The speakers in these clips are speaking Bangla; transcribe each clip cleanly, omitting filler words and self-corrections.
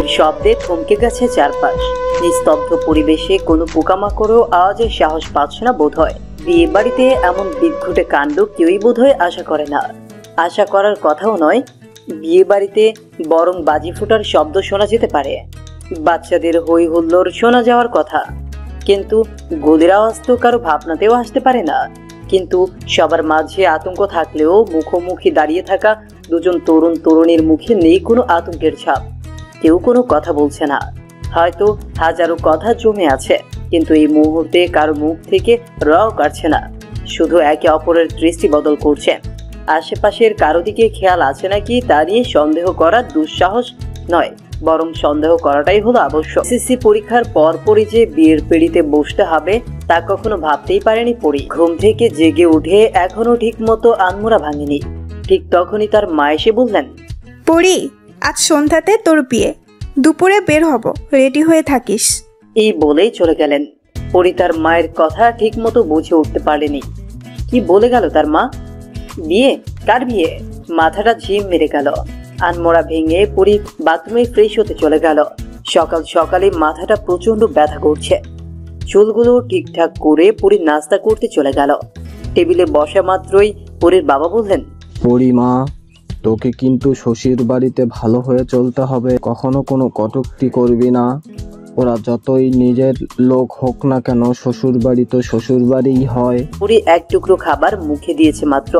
পরীর শব্দে থমকে গেছে চারপাশ। নিস্তব্ধ পরিবেশে কোনো পোকামাকড়ও আওয়াজের সাহস পাচ্ছে না বোধ হয়। বিয়ে বাড়িতে এমন বিদঘুটে কাণ্ড কেউই বোধ হয় আশা করে না। আশা করার কথাও নয়। বিয়ে বাড়িতে বরং বাজি ফোটার শব্দ শোনা যেতে পারে, বাচ্চাদের হই হুল্লোড় শোনা যাওয়ার কথা, কিন্তু গুলির আওয়াজ তো কারো ভাবনাতেও আসতে পারে না। কিন্তু সবার মাঝে আতঙ্ক থাকলেও মুখোমুখি দাঁড়িয়ে থাকা দুজন তরুণ তরুণীর মুখে নেই কোনো আতঙ্কের ছাপ। কেউ কোনো কথা বলছে না, হয়তো হাজারো কথা জমে আছে, কিন্তু এই মুহূর্তে কারো মুখ থেকে রও কাটছে না। শুধু একে অপরের দৃষ্টি বদল করছে। আশেপাশের কারো দিকে খেয়াল আছে নাকি তা নিয়ে সন্দেহ করা দুঃসাহস নয়, বরং সন্দেহ করাটাই হলো আবশ্যক। এসএসসি পরীক্ষার পরপরই যে বিয়ের পিঁড়িতে বসতে হবে তা কখনো ভাবতেই পারেনি পরি। ঘুম থেকে জেগে উঠে এখনো ঠিক মতো আনমোড়া ভাঙেনি। ঠিক তখনই তার মা এসে বললেন, পরি, আজ সন্ধ্যাতে তোর বিয়ে, দুপুরে বের হব, রেডি হয়ে থাকিস। এই বলেই চলে গেলেন। পরি তার মায়ের কথা ঠিক মতো বুঝে উঠতে পারেনি। কি বলে গেল তার মা? বিয়ে? কার বিয়ে? মাথাটা ঝিম মেরে গেল। আনমোড়া ভেঙে পরি বাথরুমে ফ্রেশ হতে চলে গেল। সকাল সকালে মাথাটা প্রচন্ড ব্যথা করছে। চুলগুলো ঠিকঠাক করে পরি নাস্তা করতে চলে গেল। টেবিলে বসা মাত্রই পরির বাবা বললেন, পরিমা, তোকে কিন্তু শ্বশুর বাড়িতে ভালো হয়ে চলতে হবে, কখনো কোনো কটূক্তি করবি না। ওরা যতই নিজের লোক হোক না কেন, শ্বশুর বাড়ি তো শ্বশুর বাড়িই হয়। পরি এক টুকরো খাবার মুখে দিয়েছে মাত্র।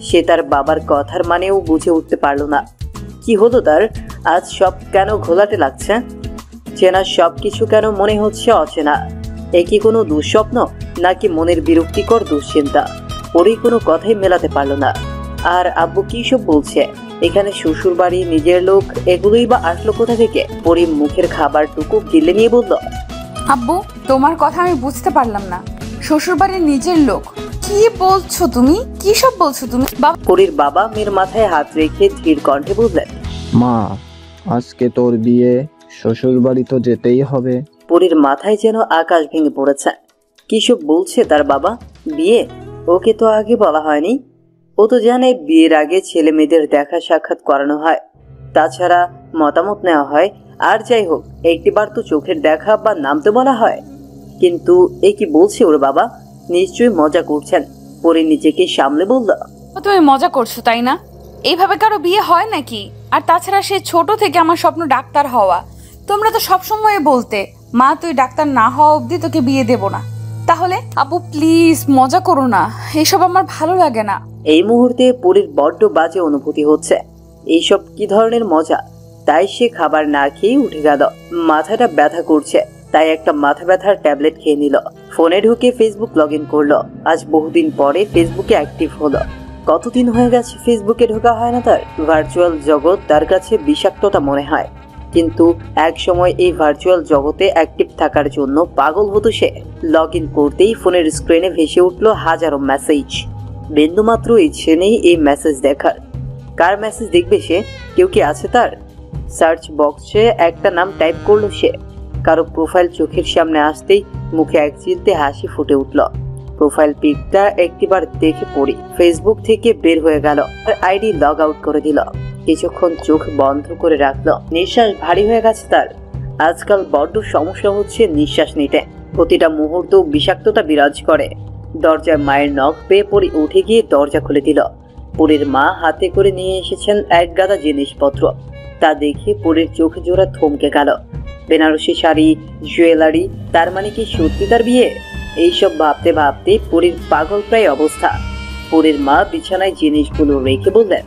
সে তার বাবার কথার মানেও বুঝে উঠতে পারলো না। কি হলো তার? আজ সব কেন ঘোলাটে লাগছে? চেনা সবকিছু কেন মনে হচ্ছে অচেনা? এ কি কোনো দুঃস্বপ্ন নাকি মনের বিরক্তিকর দুশ্চিন্তা? পরি কোনো কথাই মেলাতে পারলো না। আর আব্বু কি সব বলছে? এখানে শ্বশুর বাড়ি, নিজের লোক, এগুলোই বা আসলো কোথা থেকে? পরি মুখের খাবারটুকু গিলে নিয়ে বলল, আব্বু, তোমার কথা আমি বুঝতে পারলাম না। শ্বশুর বাড়ির নিজের লোক? কি বলছো তুমি? কি সব বলছো তুমি? পরির বাবা মেয়ের মাথায় হাত রেখে ধীর কণ্ঠে বললেন, মা, আজকে তোর বিয়ে, শ্বশুর বাড়ি তো যেতেই হবে। পরির মাথায় যেন আকাশ ভেঙে পড়েছে। কি সব বলছে তার বাবা? বিয়ে? ওকে তো আগে বলা হয়নি। ও তো জানে বিয়ের আগে ছেলে মেয়েদের দেখা সাক্ষাৎ করানো হয়, তাছাড়া মতামত নেওয়া হয়। আর যাই হোক, একটিবার তো চোখের দেখা বা নাম তো বলা হয়। কিন্তু এ কি বলছে ওর বাবা? নিশ্চয়ই মজা করছেন। পরি নিজেকে সামলে বলল, তুমি মজা করছো তাই না? এইভাবে কারো বিয়ে হয় নাকি? আর তাছাড়া সে ছোট থেকে আমার স্বপ্ন ডাক্তার হওয়া। তোমরা তো সবসময় বলতে, মা তুই ডাক্তার না হওয়া অবধি তোকে বিয়ে দেব না। তাহলে আব্বু প্লিজ মজা করো না, এসব আমার ভালো লাগে না। এই মুহূর্তে পরির বড্ড বাজে অনুভূতি হচ্ছে। এইসব কি ধরনের মজা? তাই সে খাবার না খেয়ে উঠে গেল। মাথাটা ব্যথা করছে, তাই একটা মাথা ব্যথার ট্যাবলেট খেয়ে নিল। ফোনে ঢুকে ফেসবুক লগ ইন করলো। আজ বহুদিন পরে ফেসবুকে অ্যাক্টিভ হলো। কতদিন হয়ে গেছে ফেসবুকে ঢোকা হয় না তার। ভার্চুয়াল জগৎ তার কাছে বিষাক্ততা মনে হয়, কিন্তু এক সময় এই ভার্চুয়াল জগতে অ্যাক্টিভ থাকার জন্য পাগল হতো সে। লগ ইন করতেই ফোনের স্ক্রিনে ভেসে উঠলো হাজারো মেসেজ। বিন্দুমাত্র ইচ্ছে নেই এই মেসেজ দেখার। কার মেসেজ দেখবে সে? কেউ কি আছে তার? সার্চ বক্সে একটা নাম টাইপ করলো সে। কারো প্রোফাইল চোখের সামনে আসতেই মুখে এক চিলতে হাসি ফুটে উঠল। প্রোফাইল পিকটা একটিবার দেখে পড়ি ফেসবুক থেকে বের হয়ে গেল। আর আইডি লগ আউট করে দিল। কিছুক্ষণ চোখ বন্ধ করে রাখলো। নিঃশ্বাস ভারী হয়ে গেছে তার। আজকাল বড্ড সমস্যা হচ্ছে নিঃশ্বাস নিতে। প্রতিটা মুহূর্ত বিষাক্ততা বিরাজ করে। দরজায় মায়ের নখ পেয়ে পরি উঠে গিয়ে দরজা খুলে দিল। পরির মা হাতে করে নিয়ে এসেছেন এক গাদা জিনিসপত্র। তা দেখে পরির চোখ জোড়া থমকে গেল। বেনারসি শাড়ি, জুয়েলারি, তার মানে কি সত্যি তার বিয়ে? এইসব ভাবতে ভাবতে পরির পাগল প্রায় অবস্থা। পরির মা বিছানায় জিনিসগুলো রেখে বললেন,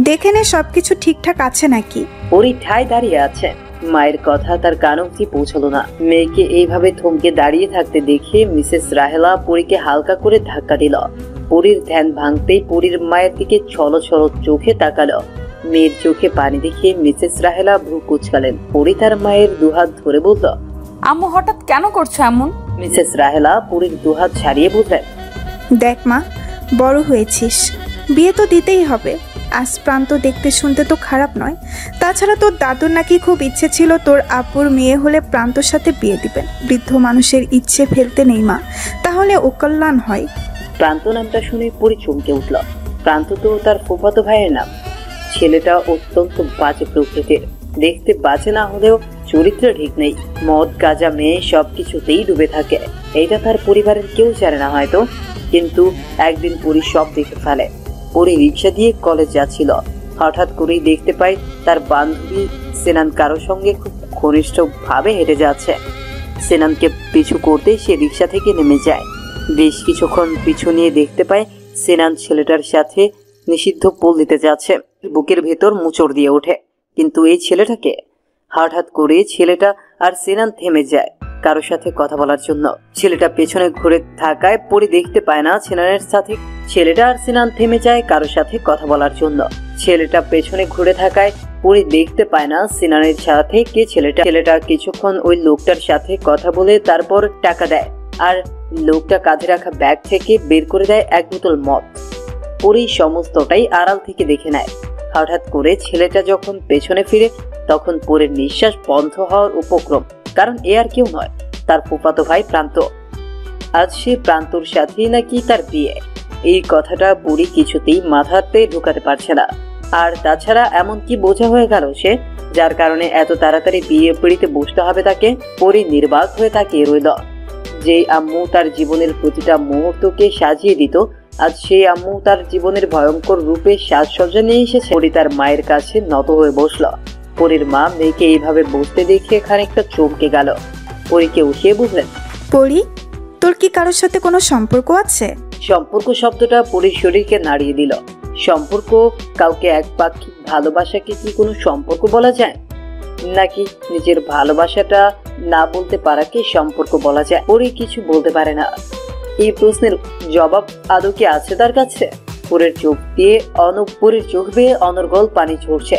দেখে নে সবকিছু ঠিকঠাক আছে নাকি। পরি ঠায় দাঁড়িয়ে আছে। মায়ের কথা তার কান অবধি পৌঁছলো না। মেয়েকে এইভাবে থমকে দাঁড়িয়ে থাকতে দেখে মিসেস রাহেলা পরীকে হালকা করে ধাক্কা দিল। পরির ধ্যান ভাঙতেই পরির মায়ের দিকে ছলো ছলো চোখে তাকালো। মেয়ের চোখে পানি দেখে মিসেস রাহেলা ভ্রু কুঁচকালেন। পরি তার মায়ের দুহাত ধরে বলল, আম্মু হঠাৎ কেন করছো এমন? মিসেস রাহেলা পরির দুহাত ছাড়িয়ে বললেন, দেখ মা, বড় হয়েছিস, বিয়ে তো দিতেই হবে। আজ প্রান্ত দেখতে শুনতে তো খারাপ নয়। তাছাড়া তোর দাদুর নাকি খুব ইচ্ছে ছিল তোর আপুর মেয়ে হলে প্রান্তর সাথে বিয়ে দিবেন। বৃদ্ধ মানুষের ইচ্ছে ফেলতে নেই মা, তাহলে অকল্যাণ হয়। প্রান্ত নামটা শুনে পরি চমকে উঠল। প্রান্ত তো তার ফুফাতো ভাইয়ের নাম। ছেলেটা অত্যন্ত বাজে প্রকৃতির। দেখতে বাজে না হলেও চরিত্রে ঠিক নেই। মদ গাঁজা মেয়ে সবকিছুতেই ডুবে থাকে। এটা তার পরিবারের কেউ জানে না হয়তো, কিন্তু একদিন পরি সব দেখে ফেলে। পরি রিক্সা দিয়ে কলেজ যাচ্ছিল, হঠাৎ করেই দেখতে পায় তার বান্ধবী সেনান কারোর সঙ্গে খুব ঘনিষ্ঠ ভাবে হেঁটে যাচ্ছে। সেনানকে পিছু করতে সে রিক্সা থেকে নেমে যায়। বেশ কিছুক্ষণ পিছু নিয়ে দেখতে পায় সেনান ছেলেটার সাথে নিষিদ্ধ পোল দিতে যাচ্ছে। বুকের ভেতর মোচড় দিয়ে ওঠে, কিন্তু এই ছেলেটাকে। হঠাৎ করে ছেলেটা আর সেনান থেমে যায় কারোর সাথে কথা বলার জন্য। ছেলেটা পেছনে ঘুরে থাকায় পরি দেখতে পায় না সেনানের সাথে। ছেলেটা আর সেনান থেমে যায় কারোর সাথে কথা বলার জন্য। ছেলেটা পেছনে ঘুরে থাকায় পরি দেখতে পায় না সেনানের সাথে কে ছেলেটা কিছুক্ষণ ওই লোকটার সাথে কথা বলে তারপর টাকা দেয়, আর লোকটা কাঁধে রাখা ব্যাগ থেকে বের করে দেয় এক বোতল মদ। পরি সমস্তটাই আড়াল থেকে দেখে নেয়। হঠাৎ করে ছেলেটা যখন পেছনে ফিরে তখন পরির নিঃশ্বাস বন্ধ হওয়ার উপক্রম, কারণ এ আর কেউ নয়, তার ফুফাতো ভাই প্রান্ত। আজ সে প্রান্তর সাথেই নাকি তার বিয়ে। এই কথাটা পরি কিছুতেই মাথাতে ঢোকাতে পারছে না। আর তাছাড়া এমন কি বোঝা হয়ে গেল সে, যার কারণে এত তাড়াতাড়ি বিয়ে পিড়িতে বসতে হবে তাকে। পরি নির্বাক হয়ে তাকিয়ে রইল। যেই আম্মু তার জীবনের প্রতিটা মুহূর্তকে সাজিয়ে দিত, আজ সেই আম্মু তার জীবনের ভয়ঙ্কর রূপে সাজসজ্জা নিয়ে এসেছে। পরি তার মায়ের কাছে নত হয়ে বসল। পরির মা মেয়েকে এইভাবে বসতে দেখে খানিকটা চমকে গেল। পরিকে উঠিয়ে বুঝলেন, পরি, তোর কি কারোর সাথে কোনো সম্পর্ক আছে? সম্পর্ক শব্দটা পরির শরীরকে নাড়িয়ে দিল। সম্পর্ক? কাউকে একপাক্ষিক ভালোবাসাকে কি কোনো সম্পর্ক বলা যায়? নাকি নিজের ভালোবাসাটা না বলতে পারাকে সম্পর্ক বলা যায়? পরি কিছু বলতে পারে না। এই প্রশ্নের জবাব আদৌ কি আছে তার কাছে? পরির চোখ বেয়ে অনর্গল পানি ঝরছে।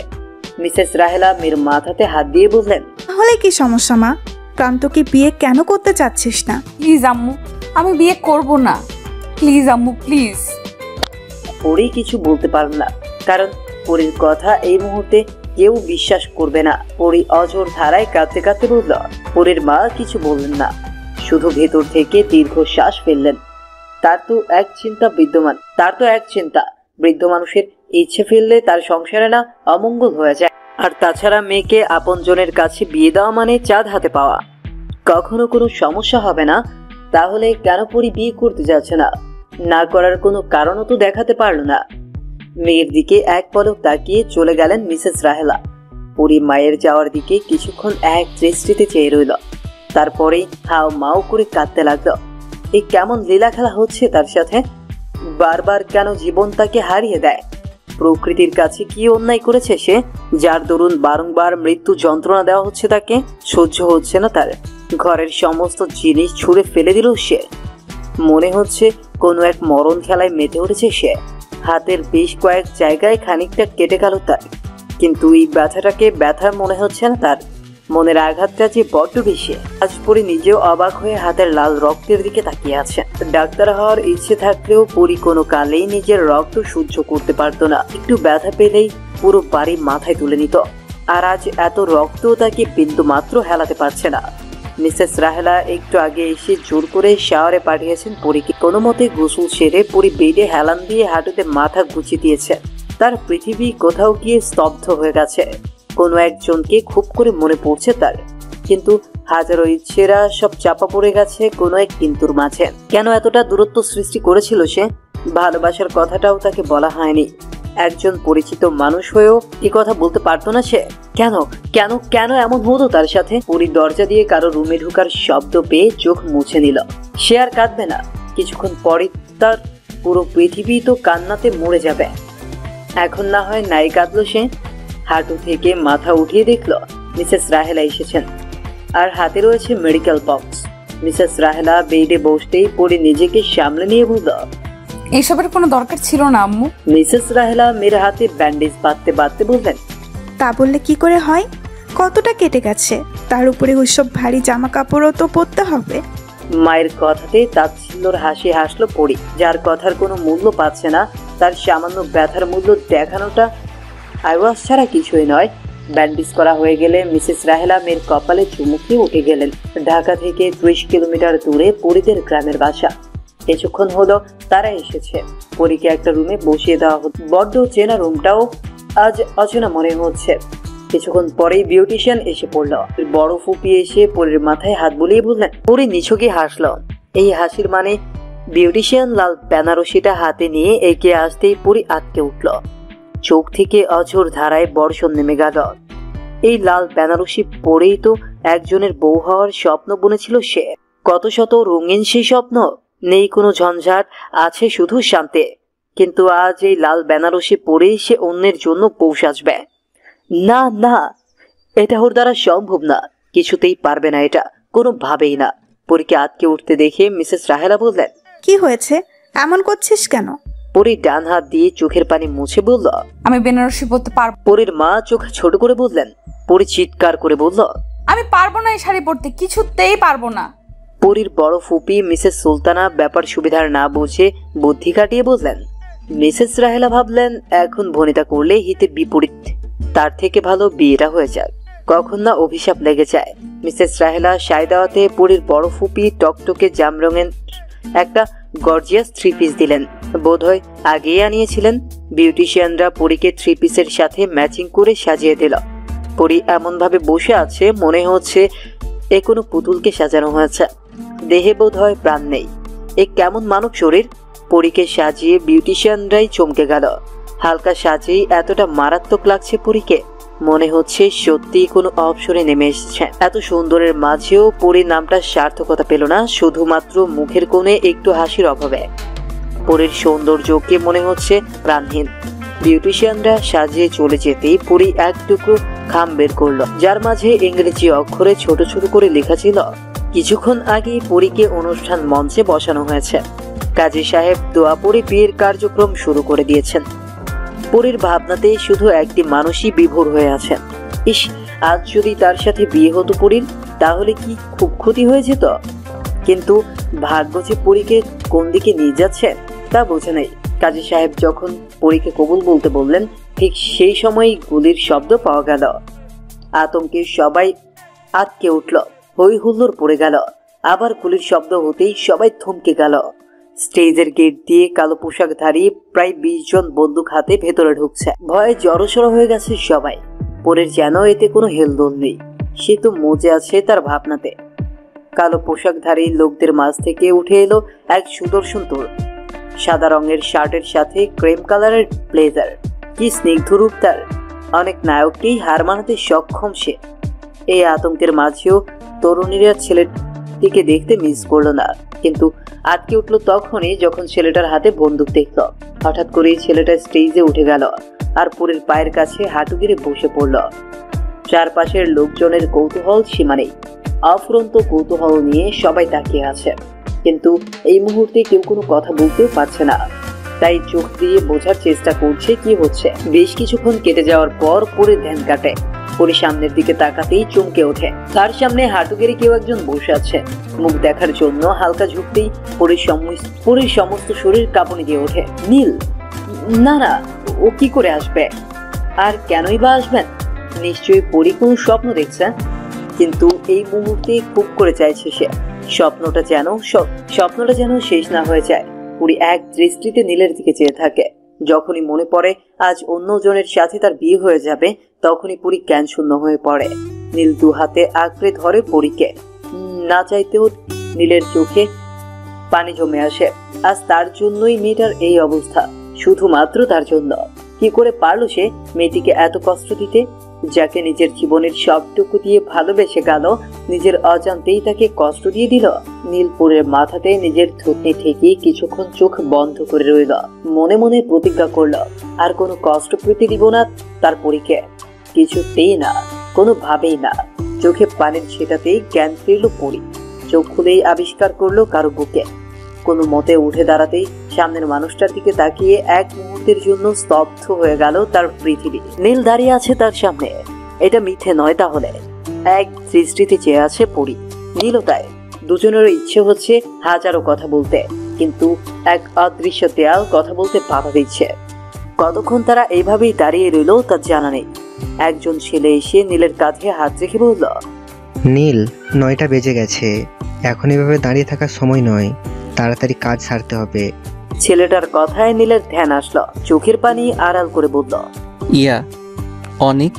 মিসেস রাহেলা মেয়ের মাথাতে হাত দিয়ে বললেন, তাহলে কি সমস্যা মা? প্রান্তকে বিয়ে কেন করতে চাচ্ছিস না? প্লিজ আম্মু, আমি বিয়ে করব না। প্লিজ আম্মু, প্লিজ। পরি কিছু বলতে পারল না, কারণ পরির কথা এই মুহূর্তে কেউ বিশ্বাস করবে না। পরি অঝোর ধারায় কাঁদতে কাঁদতে বলল। পরির মা কিছু বললেন না, শুধু ভেতর থেকে দীর্ঘশ্বাস ফেললেন। তার তো এক চিন্তা বৃদ্ধ মানুষের ইচ্ছে ফেললে তার সংসারে না অমঙ্গল হয়ে যায়। আর তাছাড়া মেয়েকে আপনজনের কাছে বিয়ে দেওয়া মানে চাঁদ হাতে পাওয়া। কখনো কোনো সমস্যা হবে না, তাহলে কেন পরি বিয়ে করতে যাচ্ছে না? না করার কোনো কারণও তো দেখাতে পারল না। মেয়ের দিকে এক পলক তাকিয়ে চলে গেলেন মিসেস রাহেলা। পরি মায়ের যাওয়ার দিকে কিছুক্ষণ এক দৃষ্টিতে চেয়ে রইল, তারপরে হাও মাও করে কাঁদতে লাগলো। এই কেমন লীলা খেলা হচ্ছে তার সাথে? বারবার কেন জীবন তাকে হারিয়ে দেয়? প্রকৃতির কাছে কি অন্যায় করেছে সে, যার দরুন বারংবার মৃত্যু যন্ত্রণা দেওয়া হচ্ছে তাকে? সহ্য হচ্ছে না তার। ঘরের সমস্ত জিনিস ছুঁড়ে ফেলে দিল সে। মনে হচ্ছে কোনো এক মরণ খেলায় মেতে উঠেছে সে। হাতের বেশ কয়েক জায়গায় খানিকটা কেটে গেল তার, কিন্তু এই ব্যথাটাকে ব্যথা মনে হচ্ছে না তার। মনের আঘাতটা যে বড্ড বেশি। আজ পরি নিজেও অবাক হয়ে হাতের লাল রক্তের দিকে তাকিয়ে আছে। ডাক্তার হওয়ার ইচ্ছে থাকলেও পরি কোনো কালেই নিজের রক্ত সহ্য করতে পারতো না। একটু ব্যথা পেলেই পুরো বাড়ি মাথায় তুলে নিত, আর আজ এত রক্ত তাকে বিন্দু মাত্র হেলাতে পারছে না। মিসেস রাহেলা একটু আগে এসে জোর করে শাওয়ারে পাঠিয়েছেন পরিকে। কোনো মতে গোসল সেরে পরি বেডে হেলান দিয়ে হাঁটুতে মাথা গুছিয়ে দিয়েছে। তার পৃথিবী কোথাও গিয়ে স্তব্ধ হয়ে গেছে। কোনো একজনকে খুব করে মনে পড়ছে তার, কিন্তু হাজারো ইচ্ছেরা সব চাপা পড়ে গেছে কোনো এক কিন্তুর মাঝে। কেন এতটা দূরত্ব সৃষ্টি করেছিল সে? ভালোবাসার কথাটাও তাকে বলা হয়নি। একজন পরিচিত মানুষ হয়েও এ কথা বলতে পারতো না সে। কেন কেন কেন এমন হতো তার সাথে? পরি দরজা দিয়ে কারো রুমে ঢোকার শব্দ পেয়ে চোখ মুছে নিল। সে আর কাঁদবে না। কিছুক্ষণ পরে তার পুরো পৃথিবী তো কান্নাতে মরে যাবে। এখন না হয় নাই কাঁদলো সে। হাঁটু থেকে মাথা উঠিয়ে দেখল মিসেস রাহেলা এসেছেন, আর হাতে রয়েছে মেডিকেল বক্স। মিসেস রাহেলা বেডে বসতেই পরি নিজেকে সামলে নিয়ে বলল, এসবের কোনো দরকার ছিল না আম্মু। মিসেস রাহেলা মেয়ের হাতে ব্যান্ডেজ বাঁধতে বাঁধতে বললেন, তা বললে কি করে হয়? কতটা কেটে গেছে, তার উপরে ওইসব ভারী জামা কাপড়ও তো পরতে হবে। মায়ের কথাতে তাচ্ছিল্যর হাসি হাসলো পরি। যার কথার কোনো মূল্য পাচ্ছে না, তার সামান্য ব্যথার মূল্য দেখানোটা আইওয়াজ ছাড়া কিছুই নয়। ব্যান্ডেজ করা হয়ে গেলে মিসেস রাহেলা মেয়ের কপালে চুমুকে উঠে গেলেন। ঢাকা থেকে 30 কিলোমিটার দূরে পরিদের গ্রামের বাসা। কিছুক্ষণ হলো তারা এসেছে। পরীকে একটা রুমে বসিয়ে দেওয়া হতো। বড্ড চেনা রুমটাও আজ অচেনা মনে হচ্ছে। কিছুক্ষণ পরেই বিউটিশিয়ান এসে পড়ল। বড় ফুপি এসে পরীর মাথায় হাত বুলিয়ে বললেন। পরী নিছকই হাসল। এই হাসির মানে বিউটিশিয়ান লাল বেনারসিটা হাতে নিয়ে এগিয়ে আসতেই পরী আটকে উঠল। চোখ থেকে অঝোর ধারায় বর্ষণ নেমে গেল। এই লাল বেনারসি পরেই তো একজনের বউ হওয়ার স্বপ্ন বুনেছিল সে। কত শত রঙিন সেই স্বপ্ন, নেই কোনো ঝঞ্ঝাট, আছে শুধু শান্তি। কিন্তু আজ এই লাল বেনারসি পরেই সে অন্যের জন্য বউ সাজবে। না না, এটা ওর দ্বারা সম্ভব না, কিছুতেই পারবে না, এটা কোনোভাবেই না। পরীকে আটকে উঠতে দেখে মিসেস রাহেলা বললেন। কি হয়েছে, এমন করছিস কেন? পরী ডান হাত দিয়ে চোখের পানি মুছে বলল, আমি বেনারসি পরতে পারবো। পরীর মা চোখ ছোট করে বললেন। পরী চিৎকার করে বলল, আমি পারবো না এই শাড়ি পরতে, কিছুতেই পারবো না। পরীর বড় ফুপি মিসেস সুলতানা ব্যাপার সুবিধার না বুঝে বুদ্ধি কাটিয়ে বললেন। মিসেস রাহেলা ভাবলেন এখন ভনিতা করলে হিতে বিপরীত, তার থেকে ভালো বিয়েটা হয়ে যাক, কখন না অভিশাপ লেগে যায়। মিসেস রাহেলা শাড়ি দেওয়াতে পরীর বড় ফুপি টকটকে জাম রঙের একটা গর্জিয়াস 3 পিস দিলেন। বোধহয় আগেই আনিয়েছিলেন। বিউটিশিয়ানরা পরীকে 3 পিসের সাথে ম্যাচিং করে সাজিয়ে দিল। পরী এমন ভাবে বসে আছে মনে হচ্ছে এ কোনো পুতুলকে সাজানো হয়েছে। দেহে বোধহয় প্রাণ নেই। এ কেমন মানব শরীর। পরীকে সাজিয়ে বিউটিশিয়ানরাই চমকে গেল। হালকা সাজেই এতটা মারাত্মক লাগছে পরীকে, মনে হচ্ছে সত্যি কোনো অবসরে নেমে এসেছে। এত সুন্দরের মাঝেও পরীর নামটা সার্থকতা পেল না, শুধুমাত্র মুখের কোণে একটু হাসির অভাবে। পরীর সৌন্দর্যকে মনে হচ্ছে প্রাণহীন। বিউটিশিয়ানরা সাজিয়ে চলে যেতেই পরী এক টুকরো খাম বের করলো, যার মাঝে ইংরেজি অক্ষরে ছোট ছোট করে লেখা ছিল। কিছুক্ষণ আগে পরীকে অনুষ্ঠান মঞ্চে বসানো হয়েছে। কাজী সাহেব দোয়া পড়ে বিয়ের কার্যক্রম শুরু করে দিয়েছেন। পরীর ভাবনাতে শুধু একটি মানুষই বিভোর হয়ে আছেন। ইস, আজ যদি তার সাথে বিয়ে হতো পরীর, তাহলে কি খুব ক্ষতি হয়ে যেত। কিন্তু ভাগ্য যে পরীকে কোন দিকে নিয়ে যাচ্ছে তা বোঝে নেই। কাজী সাহেব যখন পরীকে কবুল বলতে বললেন, ঠিক সেই সময়ই গুলির শব্দ পাওয়া গেল। আতঙ্কে সবাই আটকে উঠল, হই হুল্লোড় পড়ে গেল। আবার গুলির শব্দ হতেই সবাই থমকে গেল। স্টেজের গেট দিয়ে কালো পোশাকধারী প্রায় 20 জন বন্দুক হাতে ভেতরে ঢুকছে। ভয়ে জড়সড় হয়ে গেছে সবাই। পরের যেন এতে কোনো হেলদোল নেই, সে তো মজে আছে তার ভাবনাতে। কালো পোশাকধারী লোকদের মাঝ থেকে উঠে এলো এক সুদর্শন তরুণ। সাদা রঙের শার্টের সাথে ক্রিম কালারের ব্লেজার, কি স্নিগ্ধ রূপ তার। অনেক নায়ককেই হার মানাতে সক্ষম সে। এই আতঙ্কের মাঝেও তরুণীরা ছেলেটিকে দেখতে মিস করলো না, কিন্তু আটকে উঠলো তখনই যখন ছেলেটার হাতে বন্দুক দেখল। হঠাৎ করেই ছেলেটা স্টেজে উঠে গেল আর পরীর পায়ের কাছে হাঁটু গেড়ে বসে পড়ল। চারপাশের লোকজনের কৌতূহল সীমা নেই। অফুরন্ত কৌতূহল নিয়ে সবাই তাকিয়ে আছে, কিন্তু এই মুহূর্তে কেউ কোনো কথা বলতেও পারছে না। তাই চোখ দিয়ে বোঝার চেষ্টা করছে কি হচ্ছে। বেশ কিছুক্ষণ কেটে যাওয়ার পর পরে ধ্যান কাটে। পরে সামনের দিকে তাকাতেই চমকে ওঠে। তার সামনে হাঁটু গেড়ে কেউ একজন বসে আছে। মুখ দেখার জন্য হালকা ঝুঁকতেই পরীর সমস্ত শরীর কাঁপুনি দিয়ে ওঠে। নীল? না না, ও কি করে আসবে? আর কেনই বা আসবেন? নিশ্চয়ই পরী কোনো স্বপ্ন দেখছে। কিন্তু এই মুহূর্তে খুব করে চাইছে সে স্বপ্নটা যেন শেষ না হয়ে যায়। পরী এক দৃষ্টিতে নীলের দিকে চেয়ে থাকে। যখনই মনে পড়ে আজ অন্য জনের সাথে তার বিয়ে হয়ে যাবে, তখনই পরী জ্ঞান শূন্য হয়ে পড়ে। নীল দু হাতে আঁকড়ে ধরে পরীকে। না চাইতেও নীলের চোখে পানি জমে আসে। আজ তার জন্যই মেয়েটার এই অবস্থা, শুধুমাত্র তার জন্য। কি করে পারলো সে মেয়েটিকে এত কষ্ট দিতে? যাকে নিজের জীবনের সবটুকু দিয়ে ভালোবেসে গেল, নিজের অজান্তেই তাকে কষ্ট দিয়ে দিল। নীলপুরের মাথাতে নিজের থুতনি থেকে কিছুক্ষণ চোখ বন্ধ করে রইল। মনে মনে প্রতিজ্ঞা করল, আর কোনো কষ্ট পেতে দিব না তার পরীকে, কিছুতেই না, কোনোভাবেই না। চোখে পানির ছেটাতেই জ্ঞান ফিরল পরী। চোখ খুলেই আবিষ্কার করলো কারো বুকে। কোনো মতে উঠে দাঁড়াতেই সামনের মানুষটার দিকে তাকিয়ে এক মুহূর্তের জন্য স্তব্ধ হয়ে গেল তার পৃথিবী। নীল দাঁড়িয়ে আছে তার সামনে। এটা মিথ্যে নয় তাহলে। এক দৃষ্টিতে চেয়ে আছে পরী। নীলও তাই। দুজনের ইচ্ছে হচ্ছে হাজারো কথা বলতে, কিন্তু এক অদৃশ্য দেয়াল কথা বলতে বাধা দিচ্ছে। কতক্ষণ তারা এইভাবেই দাঁড়িয়ে রইল তার জানা নেই। একজন ছেলে এসে নীলের কাঁধে হাত রেখে বলল, নীল, 9টা বেজে গেছে, এখন এভাবে দাঁড়িয়ে থাকার সময় নয়, তাড়াতাড়ি কাজ সারতে হবে। ছেলেটার কথায় নীলের ধ্যান আসলো। চোখের পানি আড়াল করে বলল, ইয়া অনেক,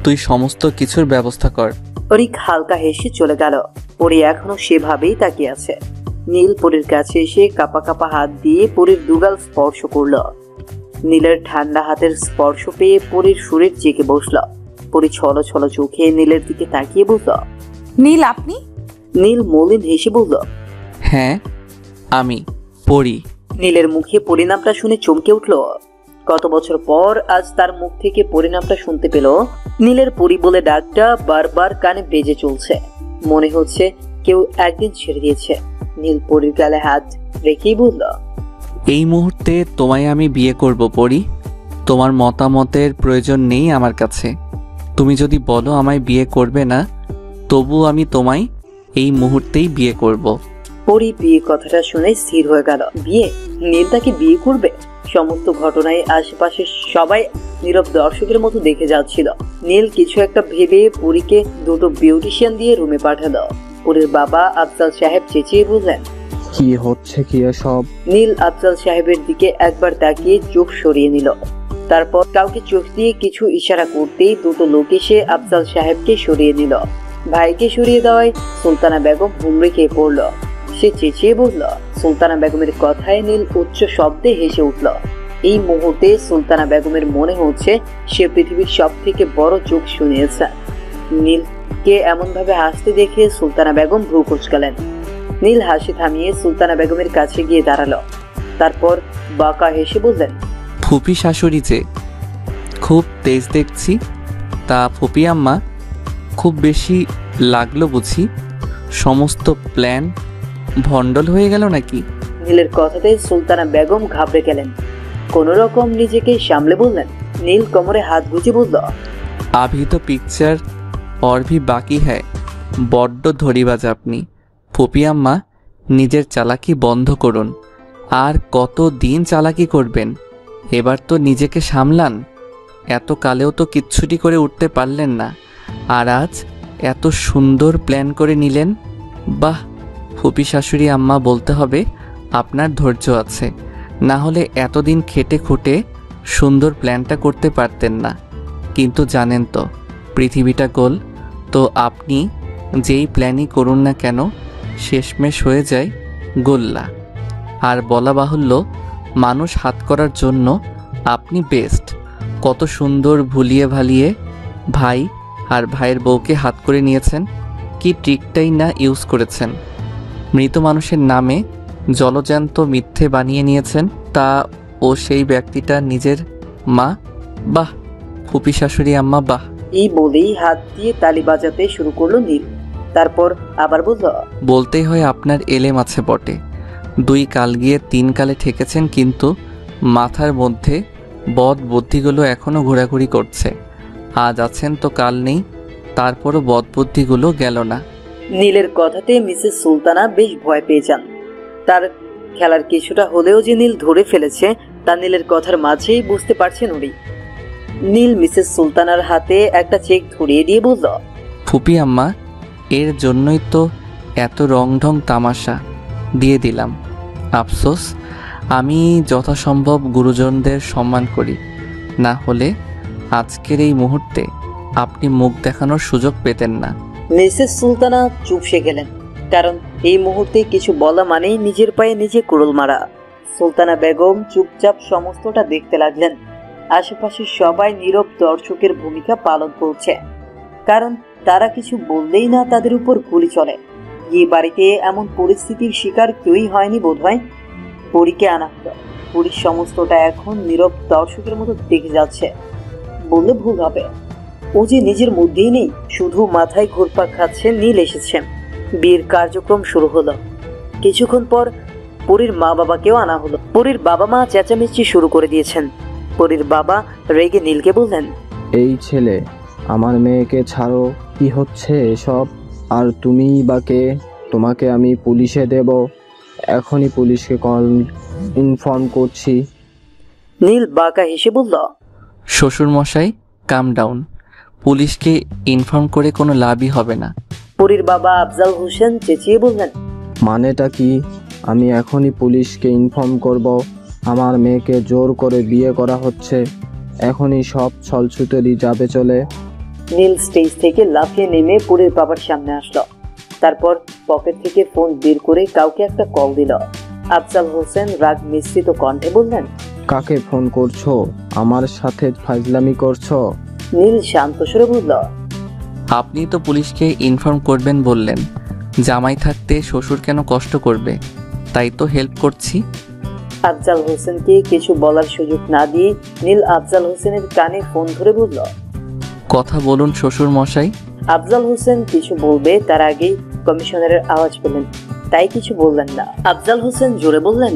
তুই সমস্ত কিছুর ব্যবস্থা কর। অরিক হালকা হেসে চলে গেল। পরি এখনো সেভাবেই তাকিয়ে আছে। নীল পরির কাছে এসে কাপা কাপা হাত দিয়ে পরির দুগাল স্পর্শ করল। নীলের ঠান্ডা হাতের স্পর্শ পেয়ে পরির শরীর জেগে বসল। পরি ছলো ছলো চোখে নীলের দিকে তাকিয়ে বলল, নীল আপনি? নীল মলিন হেসে বলল, হ্যাঁ আমি পড়ি। নীলের মুখে পরিণামটা শুনে চমকে উঠল। কত বছর পর আজ তার মুখ থেকে পরিণামটা শুনতে পেল। নীলের পরি বলে ডাকটা বারবার কানে বেজে চলছে। মনে হচ্ছে কেউ একদিন ছেড়ে দিয়েছে। নীল পরির গালে হাত রেখেই বলল, এই মুহূর্তে তোমায় আমি বিয়ে করব পড়ি। তোমার মতামতের প্রয়োজন নেই আমার কাছে। তুমি যদি বলো আমায় বিয়ে করবে না, তবু আমি তোমায় এই মুহূর্তেই বিয়ে করব। পরি বিয়ে কথাটা শুনে স্থির হয়ে গেল। বিয়ে? নীল তাকে বিয়ে করবে? সমস্ত ঘটনায় আশেপাশে সবাই নীরব দর্শকের মতো দেখে যাচ্ছিল। নীল কিছু একটা ভেবে পরীকে দুটো বিউটিশিয়ান দিয়ে রুমে পাঠালো। পরীর বাবা আফজাল সাহেব চেঁচিয়ে বললেন, কি হচ্ছে কি এসব? নীল আফজাল সাহেবের দিকে একবার তাকিয়ে চোখ সরিয়ে নিল। তারপর কাউকে চোখ দিয়ে কিছু ইশারা করতেই দুটো লোক এসে আফজাল সাহেবকে সরিয়ে নিল। ভাইকে সরিয়ে দেওয়ায় সুলতানা বেগম হুমড়ি খেয়ে পড়ল। সে চেঁচিয়ে বলল। সুলতানা বেগমের কথায় নীল উচ্চ শব্দে হেসে উঠল। এই মুহূর্তে সুলতানা বেগমের মনে হচ্ছে সে পৃথিবীর সব থেকে বড় যোগ শুনিয়েছে। নীলকে এমন ভাবে হাসতে দেখে সুলতানা বেগম ভ্রু কুঁচকালেন। নীল হাসি থামিয়ে সুলতানা বেগমের কাছে গিয়ে দাঁড়ালো। তারপর বাঁকা হেসে বললেন, ফুপি শাশুড়ি যে খুব তেজ দেখছি। তা ফুপি আম্মা খুব বেশি লাগলো বুঝি? সমস্ত প্ল্যান ভণ্ডল হয়ে গেল নাকি? নীলের কথাতে সুলতানা বেগম ঘাবড়ে গেলেন। কোন রকম নিজেকে সামলে বললেন। নীল কোমরে হাত গুজে বলল, अभी तो पिक्चर और भी बाकी है। বড্ড ধরিবাজ আপনি। ফুপি আম্মা নিজের চালাকি বন্ধ করুন। আর কত দিন চালাকি করবেন? এবার তো নিজেকে সামলান। এত কালেও তো কিচ্ছুটি করে উঠতে পারলেন না, আর আজ এত সুন্দর প্ল্যান করে নিলেন। বাহ ফুপি শাশুড়ি আম্মা, বলতে হবে আপনার ধৈর্য আছে, না হলে এতদিন খেটে খুঁটে সুন্দর প্ল্যানটা করতে পারতেন না। কিন্তু জানেন তো পৃথিবীটা গোল, তো আপনি যেই প্ল্যানই করুন না কেন শেষমেশ হয়ে যায় গোল্লা। আর বলা বাহুল্য মানুষ হাত করার জন্য আপনি বেস্ট। কত সুন্দর ভুলিয়ে ভালিয়ে ভাই আর ভাইয়ের বউকে হাত করে নিয়েছেন। কি ট্রিকটাই না ইউজ করেছেন। মৃত মানুষের নামে জলজ্যান্ত মিথ্যে বানিয়ে নিয়েছেন, তা ও সেই ব্যক্তিটা নিজের মা। বাহ ফুপি শাশুড়ি আম্মা বাহ। এই বলেই হাত দিয়ে তালি বাজাতে শুরু করলো নীল। তারপর আবার বলল, বলতেই হয় আপনার এলেম আছে বটে। 2 কাল গিয়ে 3 কালে ঠেকেছেন, কিন্তু মাথার মধ্যে বদ বুদ্ধিগুলো এখনো ঘোরাঘুরি করছে। আজ আছেন তো কাল নেই, তারপরও বদ বুদ্ধিগুলো গেল না। নীলের কথাতে মিসেস সুলতানা বেশ ভয় পেয়ে যান। তার খেলার কিছুটা হলেও যে নীল ধরে ফেলেছে তা নীলের কথার মাঝেই বুঝতে পারছেন উনি। নীল মিসেস সুলতানার হাতে একটা চেক ধরিয়ে দিয়ে বলল, ফুপি আম্মা, এর জন্যই তো এত রং ঢং তামাশা দিয়ে দিলাম। আফসোস আমি যথাসম্ভব গুরুজনদের সম্মান করি, না হলে আজকের এই মুহূর্তে আপনি মুখ দেখানোর সুযোগ পেতেন না। মিসেস সুলতানা চুপসে গেলেন, কারণ এই মুহূর্তে কিছু বলা মানেই নিজের পায়ে নিজে কুড়ুল মারা। সুলতানা বেগম চুপচাপ সমস্তটা দেখতে লাগলেন। আশেপাশে সবাই নীরব দর্শকের ভূমিকা পালন করছে, কারণ তারা কিছু বললেই না তাদের উপর গুলি চলে। এই বাড়িতে এমন পরিস্থিতির শিকার কেউই হয়নি বোধহয়। পরীকে আনা হলো। পুরীর সমস্তটা এখন নীরব দর্শকের মতো দেখে যাচ্ছে। বললে ভুল হবে, ও যে নিজের মধ্যেই নেই, শুধু মাথায় ঘুরপাক খাচ্ছে। নীল এসেছেন। বিয়ের কার্যক্রম শুরু হলো। কিছুক্ষণ পর পরীর মা বাবাকেও আনা হলো। পরীর বাবা মা চেঁচামেচি শুরু করে দিয়েছেন। পরীর বাবা রেগে নীলকে বললেন, এই ছেলে, আমার মেয়েকে ছাড়ো। কি হচ্ছে এসব? আর তুমিই বা কে? তোমাকে আমি পুলিশে দেব। এখনই পুলিশকে ইনফর্ম করছি। নীল বাঁকা হেসে বলল, শ্বশুরমশাই কাম ডাউন। পুলিশকে ইনফর্ম করে কোনো লাভই হবে না। পরীর বাবা আফজাল হোসেন চেঁচিয়ে বললেন, মানেটা কি? আমি এখনই পুলিশকে ইনফর্ম করব। আমার মেয়েকে জোর করে বিয়ে করা হচ্ছে। এখনই সব ছলছুতেরই যাবে চলে। নীল স্টেজ থেকে লাফিয়ে নেমে পরীর বাবার সামনে আসলো। তারপর পকেট থেকে ফোন বের করে কাউকে একটা কল দিল। আফজাল হোসেন রাগ মিশ্রিত কণ্ঠে বললেন, কাকে ফোন করছো? আমার সাথে ফাজলামি করছো? নীল শান্ত সুরে বলল, আপনি তো পুলিশকে ইনফর্ম করবেন বললেন। জামাই থাকতে শ্বশুর কেন কষ্ট করবে, তাই তো হেল্প করছি। আফজাল হোসেনকে কিছু বলার সুযোগ না দিয়ে নীল আফজাল হোসেনের কানে ফোন ধরে বলল, কথা বলুন শ্বশুর মশাই। আফজাল হোসেন কিছু বলবে তার আগেই কমিশনারের আওয়াজ পেলেন, তাই কিছু বললেন না। আফজাল হোসেন জোরে বললেন,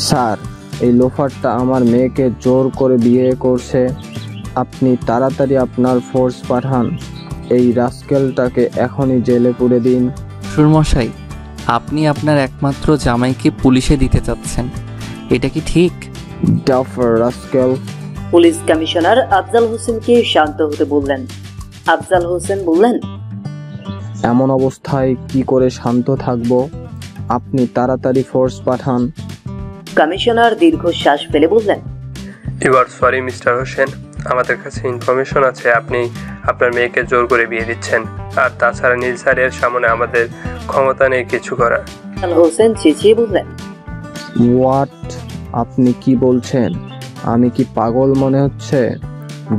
স্যার, এই লোফারটা আমার মেয়েকে জোর করে বিয়ে করছে। আপনি তাড়াতাড়ি আপনার ফোর্স পাঠান। এই রাস্কেলটাকে এখনই জেলে পুরে দিন। শ্বশুর মশাই, আপনি আপনার একমাত্র জামাইকে পুলিশে দিতে চাচ্ছেন, এটা কি ঠিক? Duffer rascal. Police commissioner Afzal হোসেনকে শান্ত হতে বললেন। আফজাল হোসেন বললেন, এমন অবস্থায় কি করে শান্ত থাকবো? আপনি তাড়াতাড়ি ফোর্স পাঠান। কমিশনার দীর্ঘশ্বাস ফেলে বললেন, you are sorry mister Hossain, আমাদের কাছে ইনফরমেশন আছে আপনি আপনার মেয়েকে জোর করে বিয়ে দিচ্ছেন। আর তাছাড়া নীল স্যারের সামনে আমাদের ক্ষমতা নেই কিছু করার। আফজাল হোসেন চেঁচিয়ে বললেন, হোয়াট? আপনি কি বলছেন? আমি কি পাগল মনে হচ্ছে?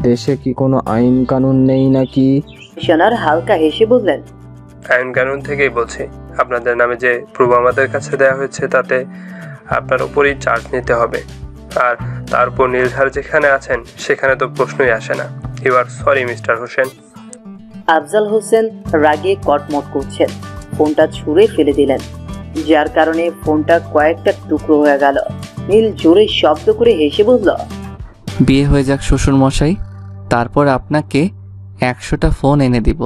দেশে কি কোনো আইন কানুন নেই নাকি? কমিশনার হালকা হেসে বললেন, আইন কানুন থেকেই বলছি, আপনাদের নামে যে প্রুফ আমাদের কাছে দেওয়া হয়েছে তাতে আপনার উপরই চার্জ নিতে হবে। আর তারপর নীলধার যেখানে আছেন সেখানে তো প্রশ্নই আসে না। You are sorry mister Hossain. Afzal Hossain রাগে কটমট করছেন, ফোনটা ছুঁড়ে ফেলে দিলেন, যার কারণে ফোনটা কয়েকটা টুকরো হয়ে গেল। নীল জোরে শব্দ করে হেসে বলল, বিয়ে হয়ে যাক শ্বশুর মশাই, তারপর আপনাকে 100টা ফোন এনে দিব,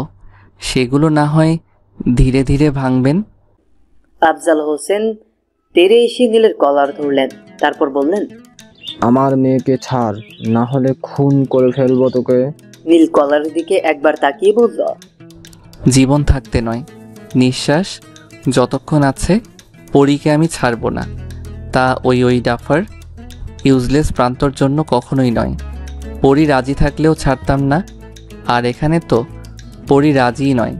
সেগুলো না হয় ধীরে ধীরে ভাঙবেন। আফজাল হোসেন তেরে এসে নীলের কলার ধরলেন, তারপর বললেন, আমার মেয়েকে ছাড়, না হলে খুন করে ফেলবো তোকে। নীল কলারের দিকে একবার তাকিয়ে বলল, জীবন থাকতে নয়, নিঃশ্বাস যতক্ষণ আছে পরীকে আমি ছাড়ব না। তা ওই ডাফার ইউজলেস প্রান্তর জন্য কখনোই নয়। পরী রাজি থাকলেও ছাড়তাম না, আর এখানে তো পরী রাজিই নয়।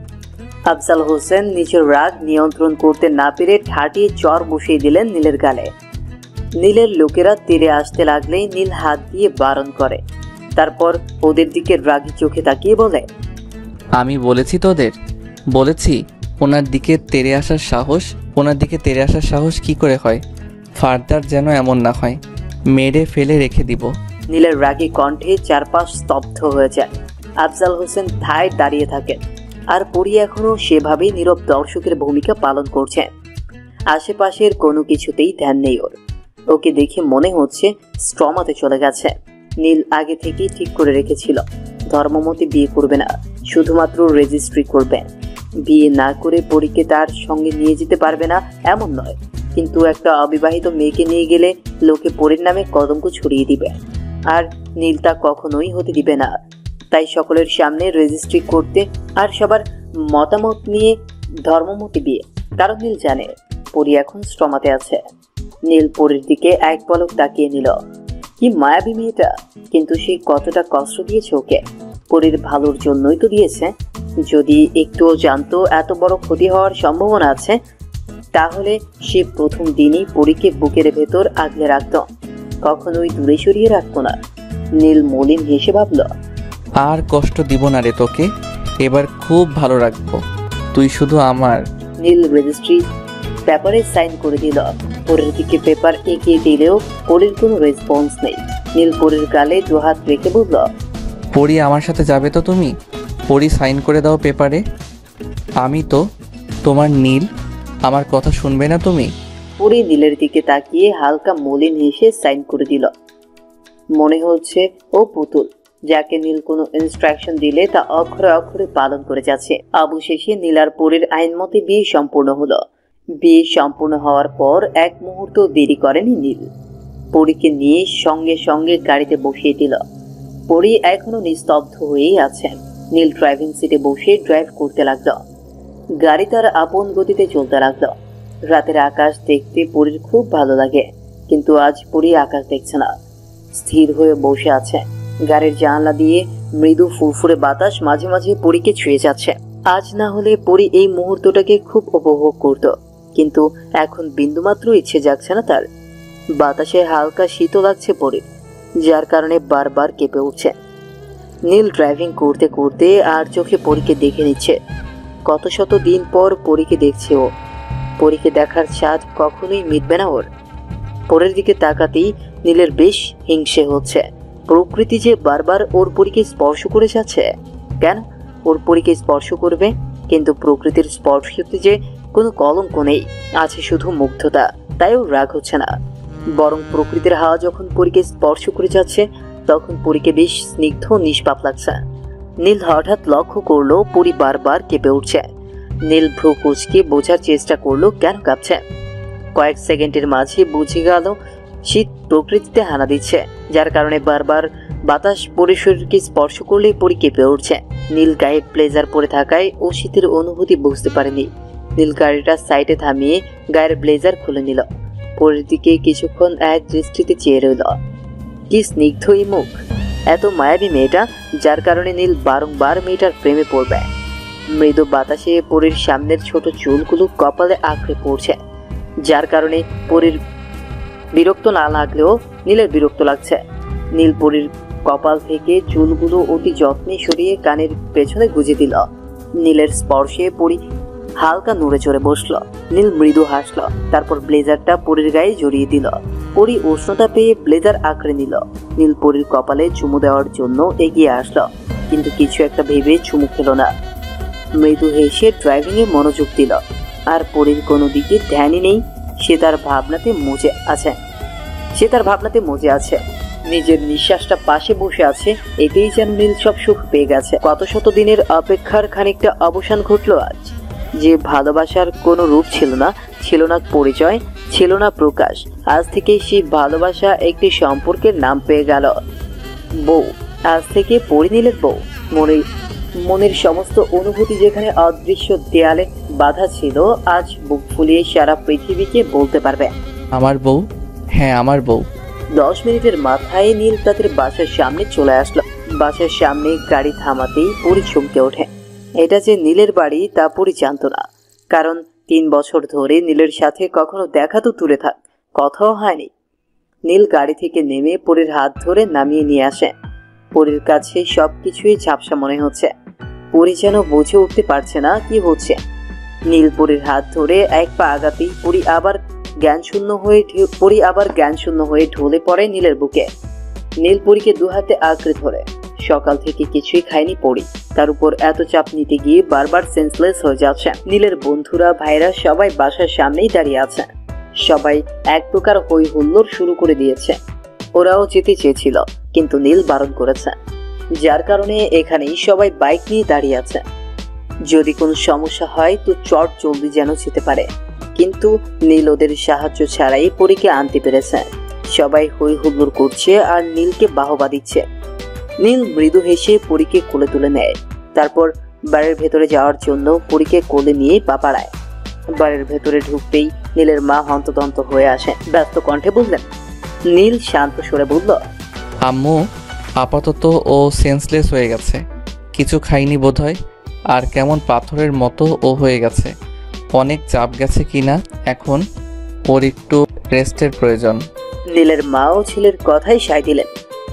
আফজাল হোসেন নিজের রাগ নিয়ন্ত্রণ করতে না পেরে ঠাটিয়ে চর বসিয়ে দিলেন নীলের গালে। নীলের লোকেরা তীরে আসতে লাগলেই নীল হাত দিয়ে বারণ করে, তারপর ওদের দিকে রাগী চোখে তাকিয়ে বলে, আমি বলেছি তোদের, বলেছি ওনার দিকে তেরে আসার সাহস কি করে হয়? ফার্দার যেন এমন না হয়, মেরে ফেলে রেখে দিব। নীলের রাগী কণ্ঠে চারপাশ স্তব্ধ হয়ে যায়। আফজাল হোসেন ঠায় দাঁড়িয়ে থাকেন, আর পরী এখনো সেভাবেই নীরব দর্শকের ভূমিকা পালন করছে। আশেপাশের কোনো কিছুতেই ধ্যান নেই ওর। ওকে দেখে মনে হচ্ছে স্ট্রমাতে চলে গেছে। নীল আগে থেকেই ঠিক করে রেখেছিল ধর্মমতে বিয়ে করবে না, শুধুমাত্র রেজিস্ট্রি করবে। বিয়ে না করে পরীকে তার সঙ্গে নিয়ে যেতে পারবে না এমন নয়, কিন্তু একটা অবিবাহিত মেয়েকে নিয়ে গেলে লোকে পরীর নামে কলঙ্ক ছড়িয়ে দিবে, আর নীল তা কখনোই হতে দিবে না। তাই সকলের সামনে রেজিস্ট্রি করতে আর সবার মতামত নিয়ে ধর্মমতে বিয়ে। কারণ নীল জানে পরী এখন স্ট্রমাতে আছে। নীল পরীর দিকে এক পলক তাকিয়ে নিল। কি মায়াবী মেয়েটা, কিন্তু সে কতটা কষ্ট দিয়েছে ওকে। পরীর ভালোর জন্যই তো দিয়েছে। যদি একটুও জানতো এত বড় ক্ষতি হওয়ার সম্ভাবনা আছে, তাহলে সে প্রথম দিনই পরীকে বুকের ভেতর আগলে রাখত, কখনোই দূরে সরিয়ে রাখতো না। নীল মলিন হেসে ভাবল, আর কষ্ট দিব না রে তোকে, এবার খুব ভালো রাখবো, তুই শুধু আমার। নীল রেজিস্ট্রি পেপারে সাইন করে দিল। পরীর দিকে পেপার এগিয়ে দিলেও পরীর কোনো রেসপন্স নেই। নীল পরীর গালে দুহাত রেখে বলল, পরী আমার সাথে যাবে তো তুমি? পরী সাইন করে দাও পেপারে। আমি তো তোমার নীল, আমার কথা শুনবে না তুমি? পরী নীলের দিকে তাকিয়ে হালকা মলিন হেসে সাইন করে দিল। মনে হচ্ছে ও পুতুল, যাকে নীল কোনো ইনস্ট্রাকশন দিলে তা অক্ষরে অক্ষরে পালন করে যাচ্ছে। অবশেষে নীল আর পরীর আইন মতে বিয়ে সম্পূর্ণ হলো। বিয়ে সম্পূর্ণ হওয়ার পর এক মুহূর্ত দেরি করেনি নীল। পরীকে নিয়ে সঙ্গে সঙ্গে গাড়িতে বসিয়ে দিল। পরী এখনো নিস্তব্ধ হয়েই আছে। নীল ড্রাইভিং সিটে বসে ড্রাইভ করতে লাগলো। গাড়ি তার আপন গতিতে চলতে লাগলো। রাতের আকাশ দেখতে পরীর খুব ভালো লাগে, কিন্তু আজ পরী আকাশ দেখছে না, স্থির হয়ে বসে আছে। গাড়ির জানলা দিয়ে মৃদু ফুরফুরে বাতাস মাঝে মাঝে পরীকে ছুঁয়ে যাচ্ছে। আজ না হলে পরী এই মুহূর্তটাকে খুব উপভোগ করত, কিন্তু এখন বিন্দুমাত্র ইচ্ছে যাচ্ছে না তার। বাতাসে হালকা শীত লাগছে পরীর, যার কারণে বারবার কেঁপে উঠছে। নীল ড্রাইভিং করতে করতে আর চোখে পরীকে দেখে নিচ্ছে। কত শত দিন পর পরীকে দেখছে ও। পরীকে দেখার স্বাদ কখনোই মিটবে না ওর। পরের দিকে তাকাতেই নীলের বেশ হিংসে হচ্ছে। প্রকৃতি যে বারবার ওর পরীকে স্পর্শ করে যাচ্ছে। কেন ওর পরীকে স্পর্শ করবে? কিন্তু প্রকৃতির স্পর্শতে যে কোনো কলঙ্ক নেই, আছে শুধু মুগ্ধতা। তাই ওর রাগ হচ্ছে না, বরং প্রকৃতির হাওয়া যখন পরীকে স্পর্শ করে যাচ্ছে তখন পরীকে বেশ স্নিগ্ধ নিষ্পাপ লাগছে। নীল হঠাৎ লক্ষ্য করলো পরী বারবার কেঁপে উঠছে। নীল ভ্রু কুঁচকে বোঝার চেষ্টা করলো কেন কাঁপছে। কয়েক সেকেন্ডের মাঝে বুঝে গেল শীত প্রকৃতিতে হানা দিচ্ছে, যার কারণে বারবার বাতাস পরীর শরীরকে স্পর্শ করলেই পরী কেঁপে উঠছে। নীল গায়ে ব্লেজার পরে থাকায় ও শীতের অনুভূতি বুঝতে পারেনি। নীল গাড়িটা সাইডে থামিয়ে গায়ের ব্লেজার খুলে নিল। পরীর দিকে কিছুক্ষণ এক দৃষ্টিতে চেয়ে রইল। কি স্নিগ্ধ এই মুখ, এত মায়াবী মেয়েটা, যার কারণে নীল বারংবার মেয়েটার প্রেমে পড়বে। মৃদু বাতাসে পরীর সামনের ছোট চুলগুলো কপালে আঁকড়ে পড়ছে, যার কারণে পরীর বিরক্ত না লাগলেও নীলের বিরক্ত লাগছে। নীল পরীর কপাল থেকে চুলগুলো অতি যত্নে সরিয়ে কানের পেছনে গুজে দিল। নীলের স্পর্শে পরী হালকা নড়ে চড়ে বসলো। নীল মৃদু হাসলো, তারপর ব্লেজারটা পরীর গায়ে জড়িয়ে দিল। পরী উষ্ণতা পেয়ে ব্লেজার আঁকড়ে নিল। নীল পরীর কপালে চুমু দেওয়ার জন্য এগিয়ে আসলো, কিন্তু কিছু একটা ভেবে চুমু খেলো না। মৃদু হেসে ড্রাইভিংয়ে মনোযোগ দিল। আর পরীর কোনো দিকে ধ্যানই নেই। সে তার ভাবনাতে মজে আছে। নিজের নিঃশ্বাসটা পাশে বসে আছে, এতেই যেন নীল সব সুখ পেয়ে গেছে। কত শত দিনের অপেক্ষার খানিকটা অবসান ঘটলো আজ। যে ভালোবাসার কোনো রূপ ছিল না পরিচয়, ছিল না প্রকাশ, আজ থেকে সেই ভালোবাসা একটি সম্পর্কের নাম পেয়ে গেল, বউ। আজ থেকে পরী নীলের বউ। মনের সমস্ত অনুভূতি যেখানে অদৃশ্য দেয়ালে বাধা ছিল, আজ বুক ফুলিয়ে সারা পৃথিবীকে বলতে পারবে, আমার বউ, হ্যাঁ আমার বউ। 10 মিনিটের মাথায় নীল তাদের বাসার সামনে চলে আসলো। বাসার সামনে গাড়ি থামাতেই পরী চমকে ওঠে। এটা যে নীলের বাড়ি তা পরী জানত না, কারণ 3 বছর ধরে নীলের সাথে কখনো দেখা তো দূরে থাক, কথাও হয়নি। নীল গাড়ি থেকে নেমে পরীর হাত ধরে নামিয়ে নিয়ে আসে। পরীর কাছে সবকিছুই ঝাপসা মনে হচ্ছে। পরী যেন বুঝে উঠতে পারছে না কি হচ্ছে। নীল পরীর হাত ধরে এক পা আগাতেই পরী আবার জ্ঞানশূন্য হয়ে ঢলে পড়ে নীলের বুকে। নীল পরীকে 2 হাতে আঁকড়ে ধরে। সকাল থেকে কিছুই খায়নি পরী, তার উপর এত চাপ নিতে গিয়ে বারবার সেন্সলেস হয়ে যাচ্ছে। নীলের বন্ধুরা ভাইরা সবাই বাসার সামনেই দাঁড়িয়ে আছে। সবাই এক প্রকার হই হুল্লোড় শুরু করে দিয়েছে। ওরাও যেতে চেয়েছিল, কিন্তু নীল বারণ করেছে, যার কারণে এখানেই সবাই বাইক নিয়ে দাঁড়িয়ে আছে। যদি কোনো সমস্যা হয় তো চট জলদি যেন যেতে পারে। কিন্তু নীল ওদের সাহায্য ছাড়াই পরীকে আনতে পেরেছে। সবাই হই হুল্লোড় করছে আর নীলকে বাহবা দিচ্ছে। নীল মৃদু হেসে পরীকে কোলে তুলে নেয়। তারপর বাড়ির ভেতরে যাওয়ার জন্য পরীকে কোলে নিয়ে পা বাড়ায়। বাড়ির ভেতরে ঢুকতেই নীলের মা হন্তদন্ত হয়ে আসে। ব্যস্ত কণ্ঠে বললেন। নীল শান্ত সুরে বলল, আম্মু, আপাতত ও সেন্সলেস হয়ে গেছে, কিছু খাইনি বোধহয়, আর কেমন পাথরের মতো ও হয়ে গেছে। অনেক চাপ গেছে কিনা, এখন ওর একটু রেস্টের প্রয়োজন। নীলের মা ও ছেলের কথাই সায় দিলেন।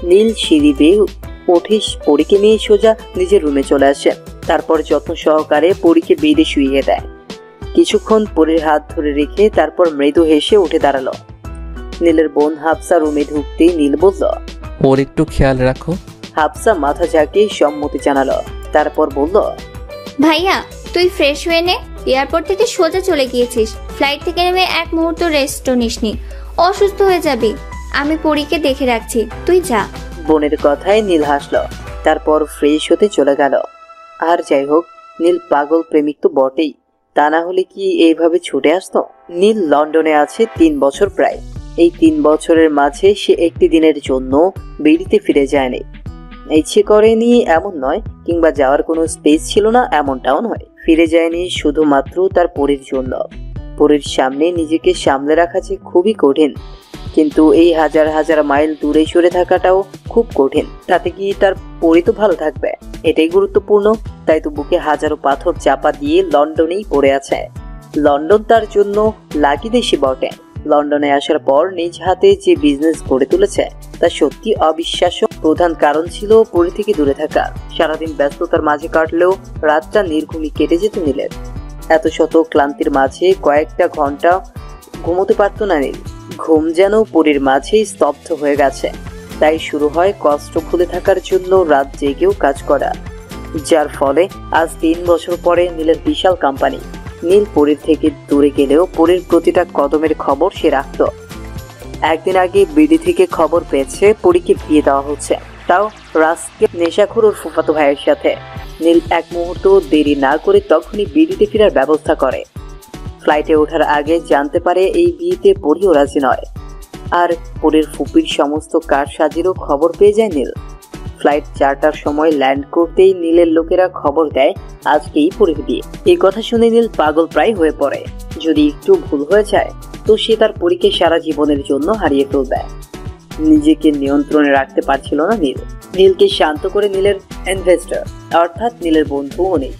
নীল সিঁড়ি বেয়ে উঠে পরীকে নিয়ে সোজা নিজের রুমে চলে আসে। তারপর যত্ন সহকারে পরীকে বেডে শুইয়ে দেয়। কিছুক্ষণ পরীর হাত ধরে রেখে তারপর মৃদু হেসে উঠে দাঁড়ালো। নীলের বোন হাফসা রুমে ঢুকতেই নীল বলল, ওর একটু খেয়াল রাখো। হাফসা মাথা ঝাঁকিয়ে সম্মতি জানালো। তারপর বলল, ভাইয়া তুই ফ্রেশ হয়ে নে, এয়ারপোর্ট থেকে সোজা চলে গিয়েছিস, ফ্লাইট থেকে নেমে এক মুহূর্ত রেস্টও নিসনি, অসুস্থ হয়ে যাবি। আমি পরীকে দেখে রাখছি, তুই যা। বোনের কথায় নীল হাসলো। তারপর ফ্রেশ হতে চলে গেল। আর যাই হোক, নীল পাগল প্রেমিক তো বটেই, তা না হলে কি এইভাবে ছুটে আসতো? নীল লন্ডনে আছে 3 বছর প্রায়। এই 3 বছরের মাঝে সে একটি দিনের জন্য বেরিতে ফিরে যায়নি। ইচ্ছে করেনি এমন নয়, কিংবা যাওয়ার কোনো স্পেস ছিল না এমনটাও নয়। ফিরে যায়নি শুধুমাত্র তার পরীর জন্য। পরীর সামনে নিজেকে সামলে রাখা যে খুবই কঠিন, কিন্তু এই হাজার হাজার মাইল দূরে সরে থাকাটাও খুব কঠিন। তাতে কি তার পরি তো ভালো থাকবে, এটাই গুরুত্বপূর্ণ। তাই তো বুকে হাজারো পাথর চাপা দিয়ে লন্ডনেই পড়ে আছে। লন্ডন তার জন্য লাকি দেশই বটে। লন্ডনে আসার পর নিজ হাতে যে বিজনেস গড়ে তুলেছে তা সত্যি অবিশ্বাস্য। প্রধান কারণ ছিল পরি থেকে দূরে থাকা। সারাদিন ব্যস্ততার মাঝে কাটলেও রাতটা নির্ঘুমই কেটে যেত নীলের। এত শত ক্লান্তির মাঝে কয়েকটা ঘন্টা ঘুমোতে পারত না নীল। ঘুম যেন পরির মাঝেই স্তব্ধ হয়ে গেছে। তাই শুরু হয় কষ্ট ভুলে থাকার জন্য রাত জেগেও কাজ করা, যার ফলে আজ 3 বছর পরে নীলের বিশাল কোম্পানি। নীল পরির থেকে দূরে গেলেও পরির প্রতিটা কদমের খবর সে রাখত। একদিন আগে বিডি থেকে খবর পেয়েছে পরীকে বিয়ে দেওয়া হচ্ছে, তাও রাজকে নেশাখোর ওর ফুফাতো ভাইয়ের সাথে। নীল এক মুহূর্ত দেরি না করে তখনই বিডিতে ফেরার ব্যবস্থা করে। ফ্লাইটে ওঠার আগে জানতে পারে এই বিয়েতে পরিও রাজি নয়। আর পরির ফুপির সমস্ত কারসাজিরও খবর পেয়ে যায় নীল। ফ্লাইট 4টার সময় ল্যান্ড করতেই নীলের লোকেরা খবর দেয় আজকেই পরির বিয়ে। এই কথা শুনে নীল পাগল প্রায় হয়ে পড়ে। যদি একটু ভুল হয়ে যায় তো সে তার পরীকে সারা জীবনের জন্য হারিয়ে ফেলবে। নিজেকে নিয়ন্ত্রণে রাখতে পারছিল না নীল। নীলকে শান্ত করে নীলের ইনভেস্টর অর্থাৎ নীলের বন্ধু অনেক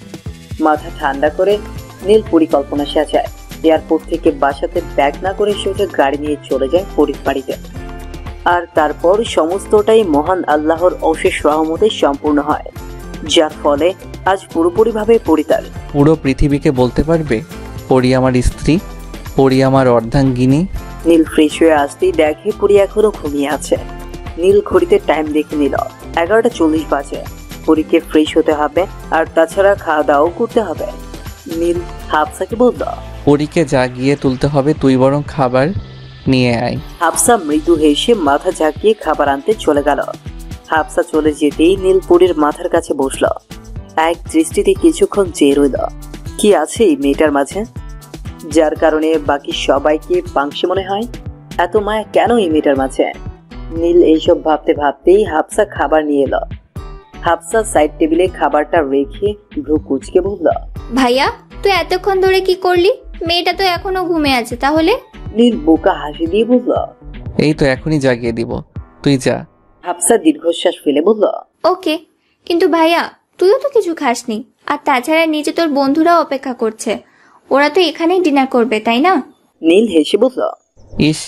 মাথা ঠান্ডা করে নীল পরিকল্পনা সাজায়। এয়ারপোর্ট থেকে বাসাতে ব্যাগ না করে সোজা গাড়ি নিয়ে চলে যায় পরীর বাড়িতে। আর তারপর সমস্তটাই মহান আল্লাহর অশেষ রহমতে সম্পূর্ণ হয়, যার ফলে আজ পুরোপুরিভাবে পরিতার। পুরো পৃথিবীকে বলতে পারবে পরি আমার স্ত্রী, পরি আমার অর্ধাঙ্গিনী। নীল ফ্রেশ হয়ে আসতেই দেখে পরি এখনো ঘুমিয়ে আছে। নীল ঘড়িতে টাইম দেখে নিল 11:40 বাজে। পরীকে ফ্রেশ হতে হবে, আর তাছাড়া খাওয়া দাওয়াও করতে হবে। নীল হাফসাকে বলল, পরীকে জাগিয়ে তুলতে হবে, তুই বরং খাবার নিয়ে আয়। হাফসা মৃদু হেসে মাথা ঝাঁকিয়ে খাবার আনতে চলে গেল। হাফসা চলে যেতেই নীল পরীর মাথার কাছে বসল। এক দৃষ্টিতে কিছুক্ষণ চেয়ে রইল। কি আছে এই মেয়েটার মাঝে, যার কারণে বাকি সবাইকে পাংশে মনে হয়? এত মায়া কেন এই মেয়েটার মাঝে? নীল এইসব ভাবতে ভাবতেই হাফসা খাবার নিয়ে এলো। হাফসা সাইড টেবিলে খাবারটা রেখে ভ্রু কুচকে বলল, ভাইয়া তুই এতক্ষণ ধরে কি করলি? মেয়েটা তো এখনো ঘুমে আছে তাহলে? নীল বোকা হাসি দিয়ে বলল, এই তো এখনই জাগিয়ে দিব, তুই যা। হাফসা দীর্ঘশ্বাস ফেলে বলল, ওকে, কিন্তু ভাইয়া তুইও তো কিছু খাসনি। আর তাছাড়া নিচে তোর বন্ধুরাও অপেক্ষা করছে, ওরা তো এখানেই ডিনার করবে তাই না? নীল হেসে বলল, ইস,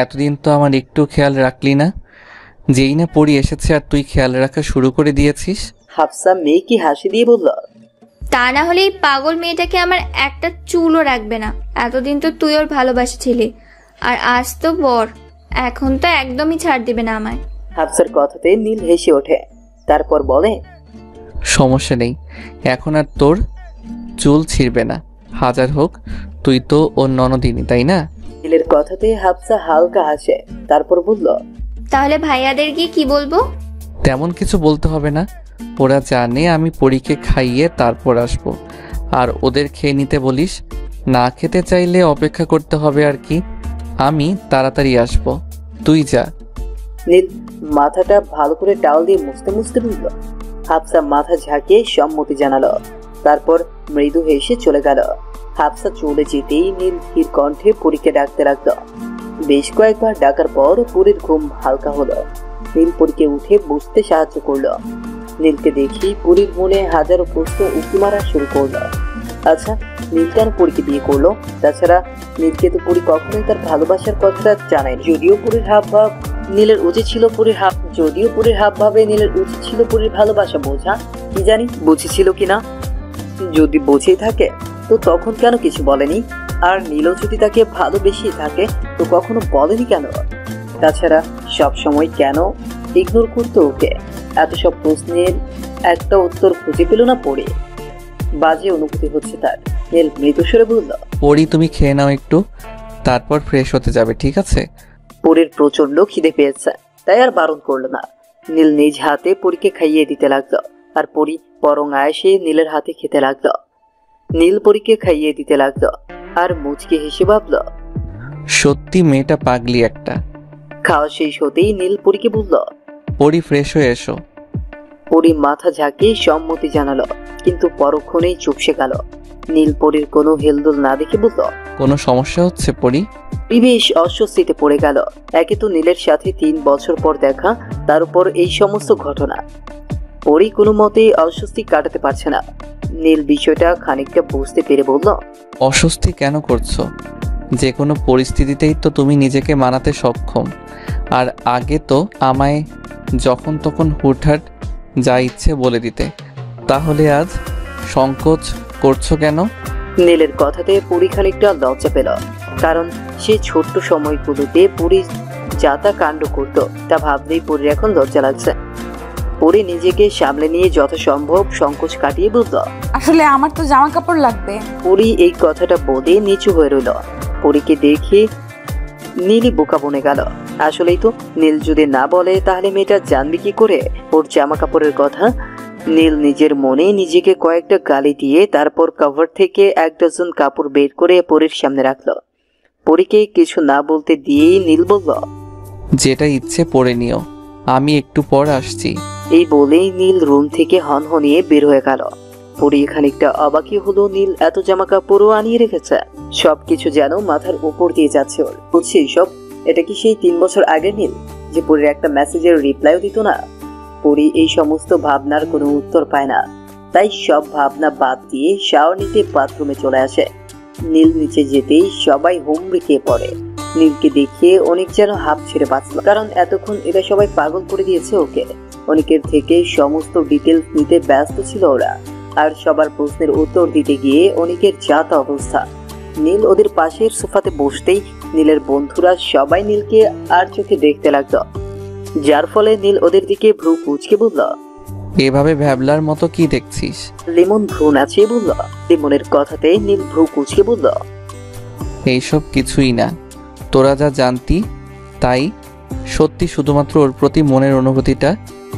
এতদিন তো আমার একটু খেয়াল রাখলি না। যেই না পরি এসেছে আর তুই খেয়াল রাখা শুরু করে দিয়েছিস। হাফসা মেয়েকে হাসি দিয়ে বলল, তা না হলে এই পাগল মেয়েটাকে আমার একটা চুলও রাখবে না। এতদিন তো তুই ওর ভালোবাসেছিলি, আর আজ তো বর, এখন তো একদমই ছাড় দিবে না আমায়। হাফসার কথাতে নীল হেসে ওঠে। তারপর বলে, সমস্যা নেই, এখন আর তোর চুল ছিঁড়বে না। হাজার হোক তুই তো ওর ননদিনী, তাই না? নীলের কথাতে হাফসা হালকা হাসে। তারপর বলল, তাহলে ভাইয়াদের গিয়ে কি বলবো? তেমন কিছু বলতে হবে না, ওরা জানে আমি পরীকে খাইয়ে তারপর আসবো। আর ওদের খেয়ে নিতে বলিস, না খেতে চাইলে অপেক্ষা করতে হবে আর কি। আমি তাড়াতাড়ি আসবো, তুই যা। নীল মাথাটা ভালো করে টাওয়াল দিয়ে মুছতে মুছতে বলল। হাফসা মাথা ঝাঁকিয়ে সম্মতি জানালো। তারপর মৃদু হেসে চলে গেল। হাফসা চলে যেতেই নীল ধীর কণ্ঠে পরীকে ডাকতে লাগলো। বেশ কয়েকবার ডাকার পর পরীর ঘুম হালকা হলো। নীল পরীকে উঠে বসতে সাহায্য করলো। নীলকে দেখেই পরীর মনে হাজারো প্রশ্ন উঁকি মারা শুরু করলো। আচ্ছা, নীল কেন পরীকে বিয়ে করলো? তাছাড়া নীলকে তো পরী কখনোই তার ভালোবাসার কথাটা জানায়। যদিও পরীর হাবভাব নীলের উচিত ছিল পরীর ভালোবাসা বোঝা। কি জানি বুঝেছিল কিনা। যদি বুঝেই থাকে তো তখন কেন কিছু বলেনি? আর নীলও যদি তাকে ভালোবেসে থাকে তো কখনো বলেনি কেন? তাছাড়া সব সময় কেন ইগনোর করতো ওকে? এত সব প্রশ্নের একটা উত্তর খুঁজে পেল না পড়ে। বাজে অনুভূতি হচ্ছে তার। নীল মৃদুস্বরে বলল, পরি তুমি খেয়ে নাও একটু, তারপর ফ্রেশ হতে যাবে, ঠিক আছে? পরীর প্রচন্ড খিদে পেয়েছে, তাই আর বারণ করলো না। নীল নিজ হাতে পরীকে খাইয়ে দিতে লাগলো, আর পরী বরং আয়েসে নীলের হাতে খেতে লাগলো। নীল পরীকে খাইয়ে দিতে লাগলো, আর মুচকে হেসে ভাবলো, সত্যি মেয়েটা পাগলি একটা। খাওয়া শেষ হতেই নীল পরীকে বলল, পরি ফ্রেশ হয়ে এসো। পরী মাথা ঝাঁকিয়ে সম্মতি জানালো, কিন্তু পরক্ষণেই চুপসে গেল। নীল পরীর কোনো হেলদোল না দেখে বলল, কোনো সমস্যা হচ্ছে পরি? বেশ অস্বস্তিতে পড়ে গেল। একে তো নীলের সাথে 3 বছর পর দেখা, তার উপর এই সমস্ত ঘটনা। পরি কোনো মতেই অস্বস্তি কাটাতে পারছে না। নীল বিষয়টা খানিকটা বুঝতে পেরে বলল, অস্বস্তি কেন করছো? যে কোনো পরিস্থিতিতেই তো তুমি নিজেকে মানাতে সক্ষম। আর আগে তো আমায় যখন তখন হুটহাট যা ইচ্ছে বলে দিতে, তাহলে আজ সংকোচ করছো কেন? নীলের কথাতে পরি খানিকটা লজ্জা পেল, কারণ সে ছোট্ট সময়গুলোতে পরি যা তা কাণ্ড করত তা ভাবলেই পরির এখন লজ্জা লাগছে। পরি নিজেকে সামলে নিয়ে যথাসম্ভব সংকোচ কাটিয়ে বলল, আসলে আমার তো জামা কাপড় লাগবে। পরি এই কথাটা বলে নিচু হয়ে রইল। পরিকে দেখে নীলই বোকা বনে গেল। আসলেই তো, নীল যদি না বলে তাহলে মেয়েটা জানবে কি করে ওর জামা কাপড়ের কথা। নীল নিজের মনে নিজেকে কয়েকটা গালি দিয়ে তারপর কভার থেকে 1 ডজন কাপড় বের করে পরির সামনে রাখলো। পরিকে কিছু না বলতে দিয়েই নীল বলল, যেটা ইচ্ছে পরে নিও, আমি একটু পর আসছি। এই বলেই নীল রুম থেকে হনহনিয়ে বের হয়ে গেল। পরি খানিকটা অবাকই হলো, নীল এত জামা কাপড়ও আনিয়ে রেখেছে। সবকিছু যেন মাথার উপর দিয়ে যাচ্ছে ওর। বুঝছি সব, এটা কি সেই 3 বছর আগের নীল যে পরির একটা মেসেজের রিপ্লাইও দিত না? পরি এই সমস্ত ভাবনার কোনো উত্তর পায় না, তাই সব ভাবনা বাদ দিয়ে শাওয়ার নিতে বাথরুমে চলে আসে। নীল নিচে যেতেই সবাই হুমড়ি খেয়ে পড়ে। নীলকে দেখে অনেক যেন হাঁপ ছেড়ে বাঁচল, কারণ এতক্ষণ এরা সবাই পাগল করে দিয়েছে ওকে। অনেকের থেকে সমস্ত ডিটেলস নিতে ব্যস্ত ছিল ওরা, আর সবার প্রশ্নের উত্তর দিতে গিয়ে অনেকের জাত অবস্থা। নীল ওদের পাশের সোফাতে বসতেই নীলের বন্ধুরা সবাই নীলকে আর চোখে দেখতে লাগলো, যার ফলে নীল ওদের দিকে ভ্রু কুঁচকে বলল, এভাবে ভ্যাবলার মতো কি দেখছিস? লিমন ভ্রু নাচিয়ে বলল। লিমনের কথাতে নীল ভ্রু কুঁচকে বলল, এইসব কিছুই না, তোরা যা জানতি তাই। সত্যি শুধুমাত্র ওর প্রতি মনের অনুভূতিটা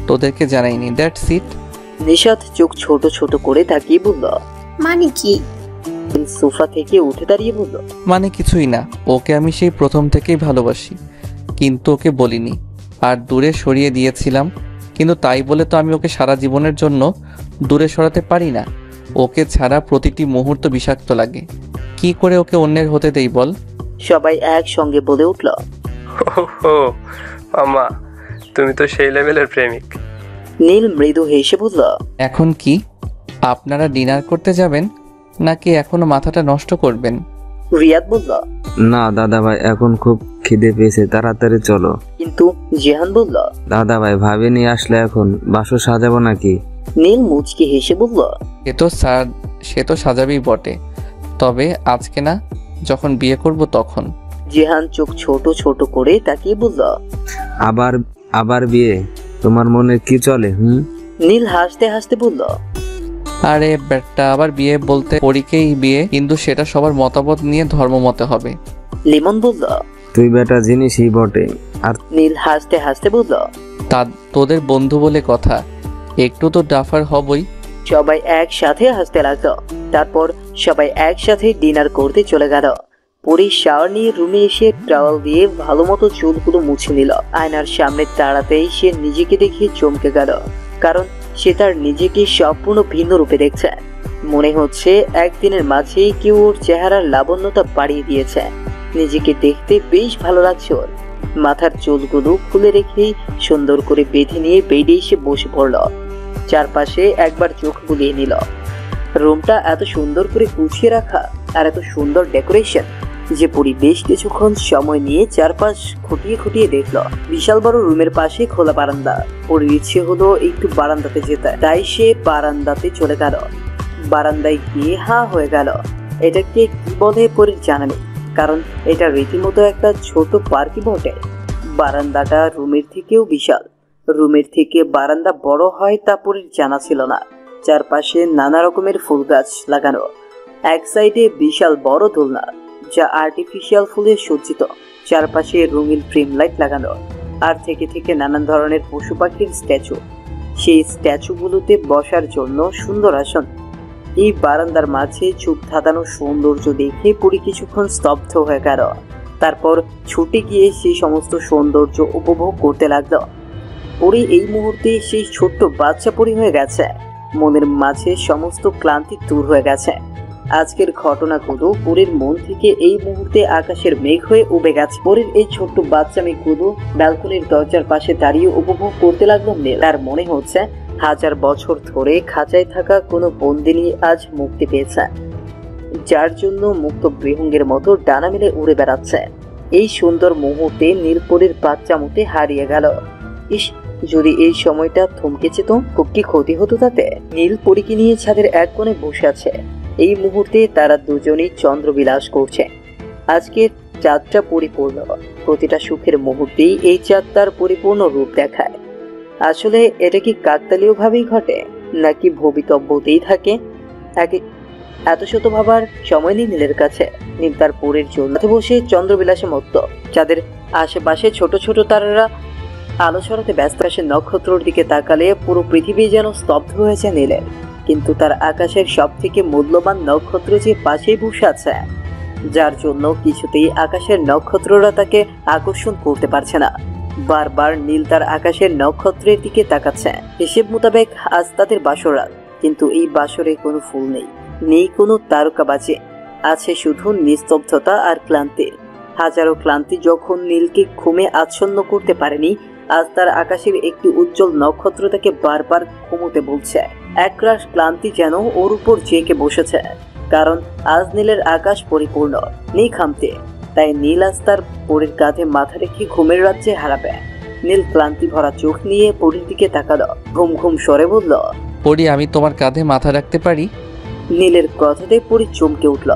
তোদেরকে জানাইনি, দ্যাটস ইট। নিশাত চোখ ছোট ছোট করে তাকিয়ে বলল, মানে কি? সোফা থেকে উঠে দাঁড়িয়ে বলল, মানে কিছুই না, ওকে আমি সেই প্রথম থেকেই ভালোবাসি, কিন্তু ওকে বলিনি আর দূরে সরিয়ে দিয়েছিলাম। কিন্তু তাই বলে তো আমি ওকে সারা জীবনের জন্য দূরে সরাতে পারি না। ওকে ছাড়া প্রতিটি মুহূর্ত বিষাক্ত লাগে। কি করে ওকে অন্যের হতে দেই বল? সবাই একসঙ্গে বলে উঠল, ও মামা, তুমি তো সেই লেভেলের প্রেমিক। নীল মৃদু হেসে বলল, এখন কি আপনারা ডিনার করতে যাবেন নাকি এখনো মাথাটা নষ্ট করবেন? রিয়াদ বলল, না দাদা ভাই, এখন খুব খিদে পেয়েছে, তাড়াতাড়ি চলো। কিন্তু জেহান বলল, দাদা ভাই, ভাবি নিয়ে আসলে এখন বাসর সাজাবো নাকি? নীল মুচকি হেসে বলল, সে তো সাজাবেই বটে, তবে আজকে না, যখন বিয়ে করব তখন। জেহান চোখ ছোট ছোট করে তাকিয়ে বলল, আবার বিয়ে? তোমার মনে কি চলে? নীল হাসতে হাসতে বলল, আরে বেটা, আবার বিয়ে বলতে পরীকেই বিয়ে, কিন্তু সেটা সবার মতামত নিয়ে ধর্ম মতে হবে। লিমন বলল, তুই বেটা জিনিসই বটে। আর নীল হাসতে হাসতে বলল, তা তোদের বন্ধু বলে কথা, একটু তো ডাফার হবই। সবাই একসাথে হাসতে লাগলো। তারপর সবাই একসাথে ডিনার করতে চলে গেল। পরি শাওয়ার নিয়ে রুমে এসে টাওয়াল দিয়ে ভালো মতো চুলগুলো মুছে নিল। আয়নার সামনে দাঁড়াতেই সে নিজেকে দেখে চমকে গেল, কারণ সে তার নিজেকে সম্পূর্ণ ভিন্ন রূপে দেখছে। মনে হচ্ছে একদিনের মাঝেই কেউ ওর চেহারার লাবণ্যতা বাড়িয়ে দিয়েছে। নিজেকে দেখতে বেশ ভালো লাগছে ওর। মাথার চুলগুলো খুলে রেখেই সুন্দর করে বেঁধে নিয়ে বেডে এসে বসে পড়ল। চারপাশে একবার চোখ বুলিয়ে নিল। রুমটা এত সুন্দর করে গুছিয়ে রাখা আর এত সুন্দর ডেকোরেশন যে পরি বেশ কিছুক্ষণ সময় নিয়ে চারপাশ খুঁটিয়ে খুঁটিয়ে দেখল। বিশাল বড় রুমের পাশে খোলা বারান্দা। পরির ইচ্ছে হলো একটু বারান্দাতে যেতে, তাই সে বারান্দাতে চলে গেল। বারান্দায় গিয়ে হাঁ হয়ে গেল। এটাকে কি বলে পরির জানা নেই, কারণ এটা রীতিমতো একটা ছোট পার্কই বটে। বারান্দাটা রুমের থেকেও বিশাল। রুমের থেকে বারান্দা বড় হয় তা পরির জানা ছিল না। চারপাশে নানা রকমের ফুল গাছ লাগানো। এক সাইডে বিশাল বড় দোলনা যা আর্টিফিশিয়াল ফুলে সজ্জিত। চারপাশে রঙিন ফ্রেম লাইট লাগানো, আর থেকে থেকে নানান ধরনের পশু পাখির স্ট্যাচু। সেই স্ট্যাচুগুলোতে বসার জন্য সুন্দর আসন। এই বারান্দার মাঝে চুপ ধাঁধানো সৌন্দর্য দেখে পরি কিছুক্ষণ স্তব্ধ হয়ে গেল। তারপর ছুটে গিয়ে সেই সমস্ত সৌন্দর্য উপভোগ করতে লাগলো। পরি এই মুহূর্তে সেই ছোট্ট বাচ্চা পরি হয়ে গেছে। মনের মাঝে সমস্ত ক্লান্তি দূর হয়ে গেছে। আজকের ঘটনাগুলো পরীর মন থেকে এই মুহূর্তে আকাশের মেঘ হয়ে উবে গেছে। পরীর এই ছোট্ট বাচ্চা মেয়েগুলো ব্যালকনির দরজার পাশে দাঁড়িয়ে উপভোগ করতে লাগলো নীল। তার মনে হচ্ছে 1000 বছর ধরে খাঁচায় থাকা কোনো বন্দিনী আজ মুক্তি পেয়েছে, যার জন্য মুক্ত বিহঙ্গের মতো ডানা মেলে উড়ে বেড়াচ্ছে। এই সুন্দর মুহূর্তে নীলপরীর বাচ্চা মুখে হারিয়ে গেল। ইস, যদি এই সময়টা থমকে যেত, খুব কি ক্ষতি হতো তাতে। নীলপরীকে নিয়ে ছাদের এক কোণে বসে আছে। এই মুহূর্তে তারা দুজনেই চন্দ্রবিলাস করছে। আজকের চাঁদটা পরিপূর্ণ, প্রতিটা সুখের মুহূর্তেই এই চাঁদ তার পরিপূর্ণ রূপ দেখায়। আসলে এটা কি কাকতালীয় ভাবেই ঘটে, নাকি ভবিতব্যতেই থাকে? এত শত ভাবার সময় নেই নীলের কাছে। নীল তার পরীর জন্য বসে চন্দ্রবিলাসে মত্ত। যাদের আশেপাশে ছোট ছোট তারারা আলো ছড়াতে ব্যস্ত। আসে নক্ষত্রর দিকে তাকালে পুরো পৃথিবী যেন স্তব্ধ হয়েছে নীলের। কিন্তু তার আকাশের সব থেকে মূল্যবান নক্ষত্র যে পাশেই বসে আছে, যার জন্য কিছুতেই আকাশের নক্ষত্ররা তাকে আকর্ষণ করতে পারছে না। বারবার নীল তার আকাশের নক্ষত্রের দিকে তাকাচ্ছে। হিসেব মোতাবেক আজ তাদের বাসর রাত, কিন্তু এই বাসরে কোনো ফুল নেই, নেই কোনো তারকাবাজি, আছে শুধু নিস্তব্ধতা আর ক্লান্তি। হাজারো ক্লান্তি যখন নীলকে ঘুমে আচ্ছন্ন করতে পারেনি, আজ তার আকাশের একটি উজ্জ্বল নক্ষত্র তাকে বারবার ঘুমোতে বলছে। একরাশ ক্লান্তি যেন ওর উপর জেঁকে বসেছে, কারণ আজ নীলের আকাশ পরিপূর্ণ, নেই খামতি। তাই নীল আজ তার পরীর কাঁধে মাথা রেখে ঘুমের রাজ্যে হারাবে। নীল ক্লান্তি ভরা চোখ নিয়ে পরীর দিকে তাকালো, ঘুম ঘুম স্বরে বলল, পরি, আমি তোমার কাঁধে মাথা রাখতে পারি? নীলের কথাতে পরী চমকে উঠল।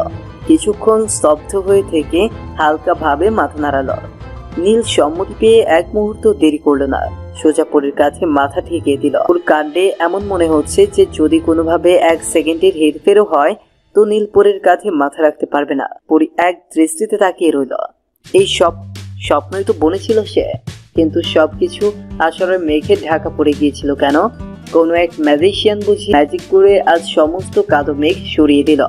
কিছুক্ষণ স্তব্ধ হয়ে থেকে হালকা ভাবে মাথা নাড়ালো। নীল সম্মতি পেয়ে এক মুহূর্ত দেরি করলো না, সোজা পরীর কাছে মাথা ঠেকিয়ে দিল। ওর কাণ্ডে এমন মনে হচ্ছে যে যদি কোনোভাবে 1 সেকেন্ডের হেরফেরও হয় তো নীল পরীর কাছে মাথা রাখতে পারবে না। পরী এক দৃষ্টিতে তাকিয়ে রইল। এই সব স্বপ্নই তো বনেছিল সে, কিন্তু সবকিছু আসলে মেঘে ঢাকা পড়ে গিয়েছিল কেন? কোনো এক ম্যাজিশিয়ান বুঝি ম্যাজিক করে আজ সমস্ত কালো মেঘ সরিয়ে দিল।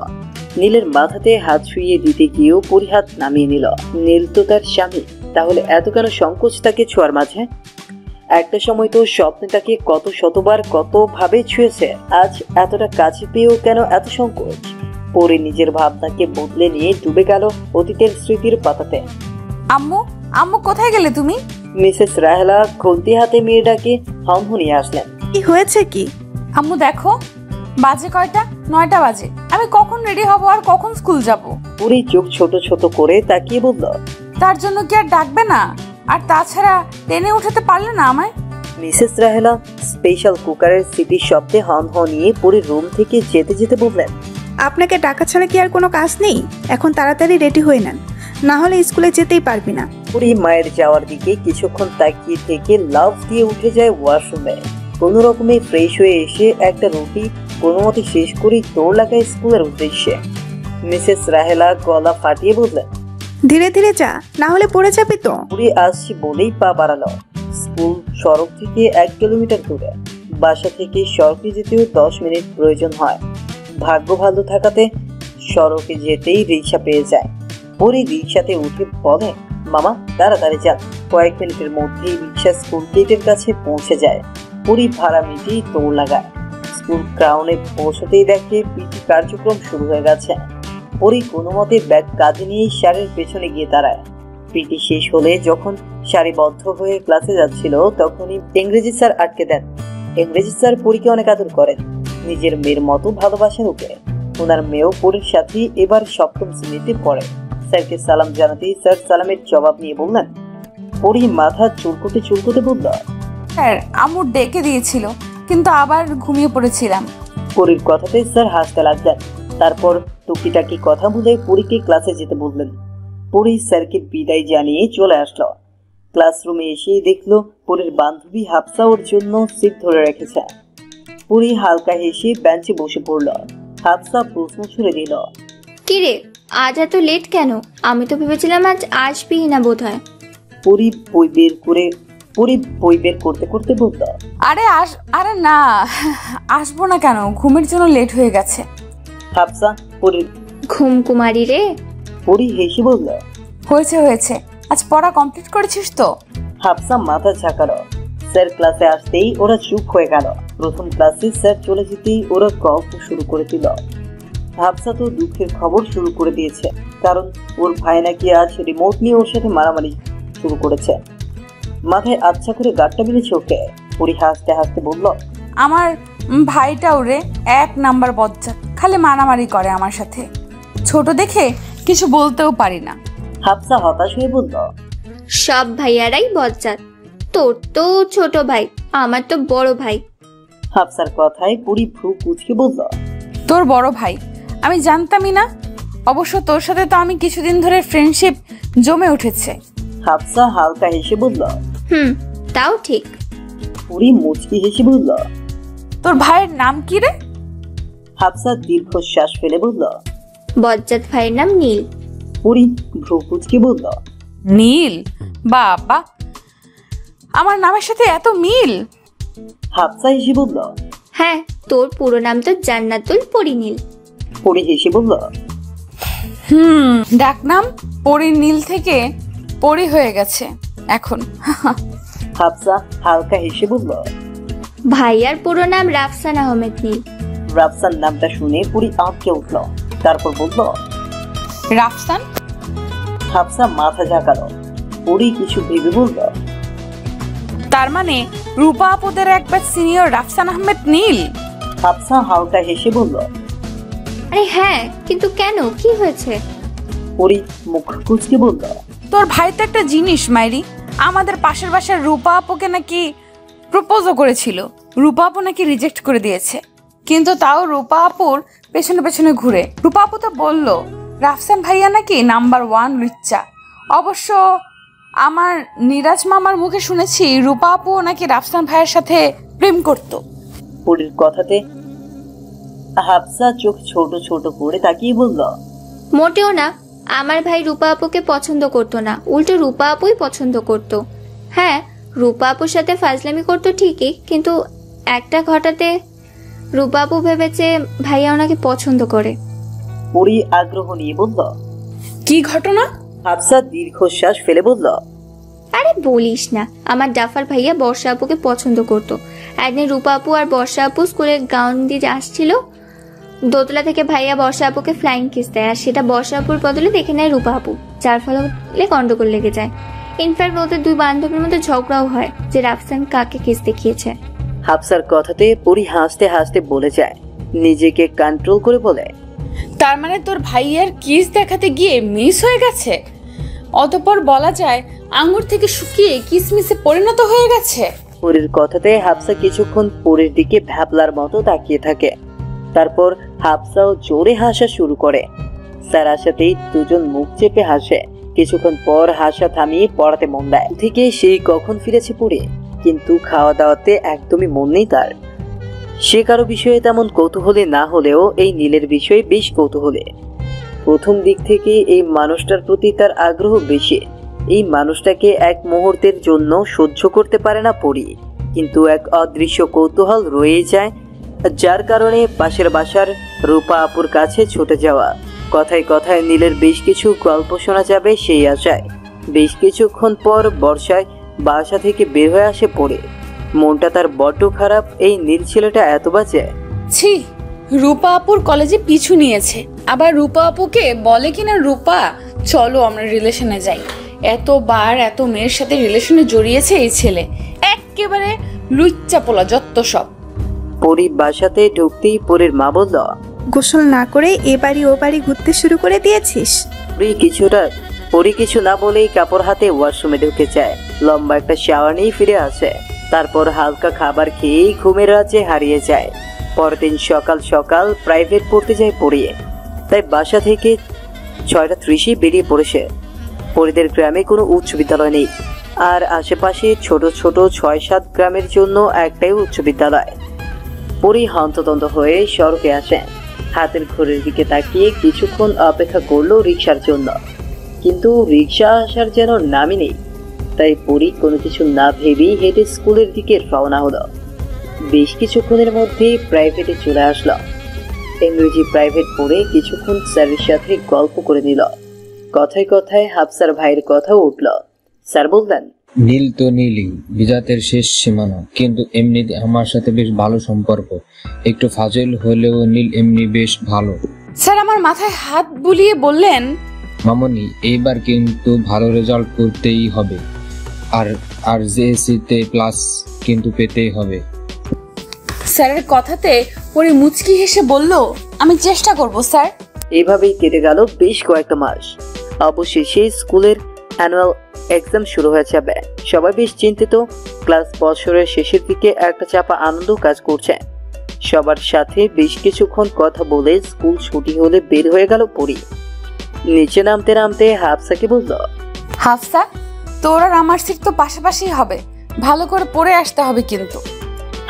নীলের মাথাতে হাত শুইয়ে দিতে গিয়েও পরী হাত নামিয়ে নিল। নীল তো তার স্বামী, তাহলে এত কেন সংকোচ তাকে ছোঁয়ার মাঝে? একটা সময় তো স্বপ্নে তাকে কত শতবার কত ভাবে ছুঁয়েছে, আজ এতটা কাছে পেয়েও কেন এত সংকোচ? পরী নিজের ভাবনাকে বদলে নিয়ে ডুবে গেল অতীতের স্মৃতির পাতাতে। আম্মু, আম্মু কোথায় গেলে তুমি? মিসেস রাহেলা খুন্তি হাতে মেয়েটাকে হনহনিয়ে আসলেন। কি হয়েছে কি? আম্মু দেখো, বাজে কয়টা? 9টা বাজে। আমি কখন রেডি হব আর কখন স্কুল যাব? পরী চোখ ছোট ছোট করে তাকিয়ে বলল, তার জন্য কি আর ডাকবে না? আর তাছাড়া টেনে উঠাতে পারলে না আমায়? মিসেস রাহেলা স্পেশাল কুকারের সিটির শব্দে হনহনিয়ে পরীর রুম থেকে যেতে যেতে বললেন, আপনাকে ডাকা ছাড়া কি আর কোনো কাজ নেই? এখন তাড়াতাড়ি রেডি হয়ে নেন, না হলে স্কুলে যেতেই পারবি না। পরী মায়ের যাওয়ার দিকে কিছুক্ষণ তাকিয়ে থেকে লাফ দিয়ে উঠে যায় ওয়াশরুমে। কোনো রকমে ফ্রেশ হয়ে এসে একটা রুটি কোনো মতে শেষ করেই দৌড় লাগায় স্কুলের উদ্দেশ্যে। মিসেস রাহেলা গলা ফাটিয়ে বললেন, ধীরে ধীরে যা, না হলে পড়ে যাবি তো। পরী আসছি বলেই পা বাড়ালো। স্কুল সড়ক থেকে 1 কিলোমিটার দূরে। বাসা থেকে সড়কে যেতেও 10 মিনিট প্রয়োজন হয়। ভাগ্য ভালো থাকাতে সড়কে যেতেই রিক্সা পেয়ে যায়। পরী রিক্সাতে উঠে বলে, মামা তাড়াতাড়ি যান। কয়েক মিনিটের মধ্যেই রিক্সা স্কুল গেটের কাছে পৌঁছে যায়। পরী ভাড়া মিটিয়ে দৌড় লাগায়। স্কুল গ্রাউন্ডে পৌঁছতেই দেখে পিটি কার্যক্রম শুরু হয়ে গেছে। পরী কোনো মতে ব্যাগ কাঁধে নিয়ে শাড়ির পেছনে গিয়ে দাঁড়ায়। পিটি শেষ হলে যখন সারিবদ্ধ হয়ে ক্লাসে যাচ্ছিল তখনই ইংরেজি স্যার আটকে দেন। ইংরেজি স্যার পরীকে অনেক আদর করেন, নিজের মেয়ের মতো ভালোবাসেন ওকে। ওনার মেয়েও পরীর সাথে এবার 7ম শ্রেণীতে পড়ে। স্যারকে সালাম জানাতেই স্যার সালামের জবাব নিয়ে বললেন। পরী মাথা চুলকোতে চুলকোতে বলল, স্যার আম্মু ডেকে দিয়েছিল, কিন্তু আবার ঘুমিয়ে পড়েছিলাম। পরীর কথাতে স্যার হাসতে লাগলেন। তারপর টুকিটাকি কথা বলে পরীকে ক্লাসে যেতে বললেন। পরী স্যারকে বিদায় জানিয়ে চলে আসলো। ক্লাসরুমে এসে দেখলো পরীর বান্ধবী হাফসা ওর জন্য সিট ধরে রেখেছে। পরী হালকা হেসে বেঞ্চে বসে পড়ল। হাফসা প্রশ্ন ছুড়ে দিল, কিরে আজ এত লেট কেন? আমি তো ভেবেছিলাম আজ আসবি না বোধহয়। পরী বই বের করতে করতে বলল, আরে না, আসবো না কেন, ঘুমের জন্য লেট হয়ে গেছে। হাফসা পরীর ঘুম কুমারী রে। পরী হেসে বলল, হয়েছে, আজ পড়া কমপ্লিট করেছিস তো? হাফসা মাথা ঝাঁকালো। স্যার ক্লাসে আসতেই ওরা চুপ হয়ে গেল। প্রথম ক্লাসে স্যার চলে যেতেই ওরা গল্প শুরু করে দিল। হাফসা তো দুঃখের খবর শুরু করে দিয়েছে, কারণ ওর ভাই নাকি আজ রিমোট নিয়ে ওর সাথে মারামারি শুরু করেছে। মাথায় আচ্ছা করে গাঁটটা মিলেছে ওকে। পরি হাসতে হাসতে বলল, আমার ভাইটাও রে এক নাম্বার বজ্জাত, খালি মারামারি করে আমার সাথে। ছোট দেখে কিছু বলতেও পারি না। হাফসা হতাশ হয়ে বলল, সব ভাইয়ারাই বজ্জাত, তোর তো ছোট ভাই, আমার তো বড় ভাই। হাফসার কথায় পরি ভ্রু কুঁচকে বলল, তোর বড় ভাই? আমি জানতামই না। অবশ্য তোর সাথে তো আমি কিছুদিন ধরে ফ্রেন্ডশিপ জমে উঠেছে। হাফসা হালকা হেসে বলল, তাও ঠিক। পরি মুচকি হেসে বলল, তোর ভাইয়ের নাম কি রে? হাফসা দীর্ঘশ্বাস ফেলে বলল, বজ্জাত ভাইয়ের নাম নীল। পরি ভ্রু কুঁচকে বলল, নীল? বাবা, আমার নামের সাথে এত মিল! হাফসা হেসে বলল, হ্যাঁ, তোর পুরো নাম তো জান্নাতুল পরিনীল। পরি হেসে বলল, ডাকনাম পরি নীল থেকে পরি হয়ে গেছে এখন। হাফসা হালকা হেসে বলল, ভাইয়ার পুরো নাম রাফসান আহমেদ নীল। রাফসান নামটা শুনে পরি আঁতকে উঠল। তারপর বলল, রাফসান? হাফসা মাথা ঝাঁকালো। পরি কিছু ভেবে বলল, তার মানে রূপা আপুদের একবার সিনিয়র রাফসান আহমেদ নীল? হাফসা হালকা হেসে বলল, আরে হ্যাঁ, কিন্তু কেন, কি হয়েছে? পরি মুখ কুঁচকে বলল, তোর ভাই তো একটা জিনিস মাইরি। আমাদের পাশের বাসার রূপা আপুকে নাকি প্রপোজও করেছিল, রূপা আপু নাকি রিজেক্ট করে দিয়েছে। কিন্তু তাও রূপা আপুর পেছনে পেছনে ঘুরে। রূপা আপু তো বলল রাফসান ভাইয়া নাকি নাম্বার 1 লুচ্চা। অবশ্য আমার নিরাজ মামার মুখে শুনেছি রূপা আপু নাকি রাফসান ভাইয়ের সাথে প্রেম করত। পরির কথাতে হাফসা চোখ ছোট ছোট করে তাকিয়ে বলল, মোটেও না, আমার ভাই রূপা আপুকে পছন্দ করতো না, উল্টো রূপা আপুই পছন্দ করতো। হ্যাঁ, রূপা আপুর সাথে ফাজলামি করতো ঠিকই, কিন্তু একটা ঘটাতে রূপা আপু ভেবেছে ভাইয়া ওনাকে পছন্দ করে। পরি আগ্রহ নিয়ে বলল, কি ঘটনা? হাফসা দীর্ঘশ্বাস ফেলে বলল, আরে বলিস না, আমার ডাফার ভাইয়া বর্ষা আপুকে পছন্দ করতো। একদিন রূপা আপু আর বর্ষা আপু স্কুলের গাউন দিয়ে আসছিল, দোতলা থেকে ভাইয়া বর্ষা আপুকে ফ্লাইং কিস দেয়, আর সেটা বর্ষা আপুর বদলে দেখে নেয় রূপা আপু, যার ফলে গন্ডগোল লেগে যায়। ইনফ্যাক্ট ওদের দুই বান্ধবীর মধ্যে ঝগড়াও হয় যে রাফসান কাকে কিস দেখিয়েছে। হাফসার কথাতে পরি হাসতে হাসতে বলে যায়, নিজেকে কন্ট্রোল করে বলে, তার মানে তোর ভাইয়ার কিস দেখাতে গিয়ে মিস হয়ে গেছে, অতঃপর বলা যায় আঙ্গুর থেকে শুকিয়ে কিসমিসে পরিণত হয়ে গেছে। পরির কথাতে হাফসা কিছুক্ষণ পরির দিকে ভ্যাবলার মতো তাকিয়ে থাকে। তারপর হাফসাও জোরে হাসা শুরু করে। স্যার আসাতেই দুজন মুখ চেপে হাসে। কিছুক্ষণ পর হাসা থামিয়ে পড়াতে মন দেয়। থেকে সেই কখন ফিরেছে পড়ে, কিন্তু খাওয়া দাওয়াতে একদমই মন নেই তার। সে কারো বিষয়ে তেমন কৌতূহলী না হলেও এই নীলের বিষয়ে বেশ কৌতূহলী। প্রথম দিক থেকে এই মানুষটার প্রতি তার আগ্রহ বেশি। এই মানুষটাকে এক মুহূর্তের জন্য সহ্য করতে পারে না পরি, কিন্তু এক অদৃশ্য কৌতূহল রয়ে যায়, যার কারণে পাশের বাসার রূপা আপুর কাছে ছুটে যাওয়া। কথায় কথায় নীলের বেশ কিছু গল্প শোনা যাবে সেই আশায়। বেশ কিছুক্ষণ পর বর্ষায় বাসা থেকে বের হয়ে আসে পড়ে। মনটা তার বড্ড খারাপ। এই নীল ছেলেটা এত বাজে। ছি, রূপা আপুর কলেজে পিছু নিয়েছে, আবার রূপা আপুকে বলে কিনা রূপা চলো আমরা রিলেশনে যাই। এতবার এত মেয়ের সাথে রিলেশনে জড়িয়েছে এই ছেলে, একেবারে লুচ্চা পোলা যত সব। পরি বাসাতে ঢুকতেই পরির মা বলল, গোসল না করে এ বাড়ি ও বাড়ি ঘুরতে শুরু করে দিয়েছিস? পরি কিছু না বলেই কাপড় হাতে ওয়াশরুমে ঢুকে যায়। লম্বা একটা শাওয়ার নিয়ে ফিরে আসে। তারপর হালকা খাবার খেয়েই ঘুমের রাজ্যে হারিয়ে যায়। পরদিন সকাল সকাল প্রাইভেট পড়তে যায় পড়িয়ে, তাই বাসা থেকে 6:30 বেরিয়ে পড়েছে। পরিদের গ্রামে কোনো উচ্চ বিদ্যালয় নেই, আর আশেপাশে ছোট ছোট 6-7 গ্রামের জন্য একটাই উচ্চ বিদ্যালয়। পরি হন্তদন্ত হয়ে সড়কে আসে। হাতের ঘড়ির দিকে তাকিয়ে কিছুক্ষণ অপেক্ষা করলো রিক্সার জন্য, কিন্তু রিক্সা আসার যেন নামই নেই। তাই পরি কোনো কিছু না ভেবেই হেঁটে স্কুলের দিকে রওনা হলো। বেশ কিছুক্ষণের মধ্যেই প্রাইভেটে চলে আসলো। ইংরেজি প্রাইভেট পড়ে কিছুক্ষণ স্যারের সাথে গল্প করে নিল। কথায় কথায় হাফসার ভাইয়ের কথাও উঠল। স্যার বললেন, নীল তো নীলই, বিজাতের শেষ সীমানা, কিন্তু এমনিতে আমার সাথে বেশ ভালো সম্পর্ক। একটু ফাজিল হলেও নীল এমনি বেশ ভালো। স্যার আমার মাথায় হাত বুলিয়ে বললেন, মামনি, এইবার কিন্তু ভালো রেজাল্ট করতেই হবে, আর আর জেএসসিতে প্লাস কিন্তু পেতেই হবে। স্যারের কথাতে পরে মুচকি হেসে বলল, আমি চেষ্টা করব স্যার। এভাবেই কেটে গেল বেশ কয়েকটা মাস। অবশেষে স্কুলের অ্যানুয়াল এক্সাম শুরু হয়ে যাবে। সবাই বেশ চিন্তিত। ক্লাস বছরের শেষের দিকে একটা চাপা আনন্দ কাজ করছে। সবার সাথে বেশ কিছুক্ষণ কথা বলে স্কুল ছুটি হলে বের হয়ে গেল পরি। নিচে নামতে নামতে হাফসাকে বলল, হাফসা, তোর আর আমার সিট তো পাশাপাশি হবে, ভালো করে পড়ে আসতে হবে কিন্তু।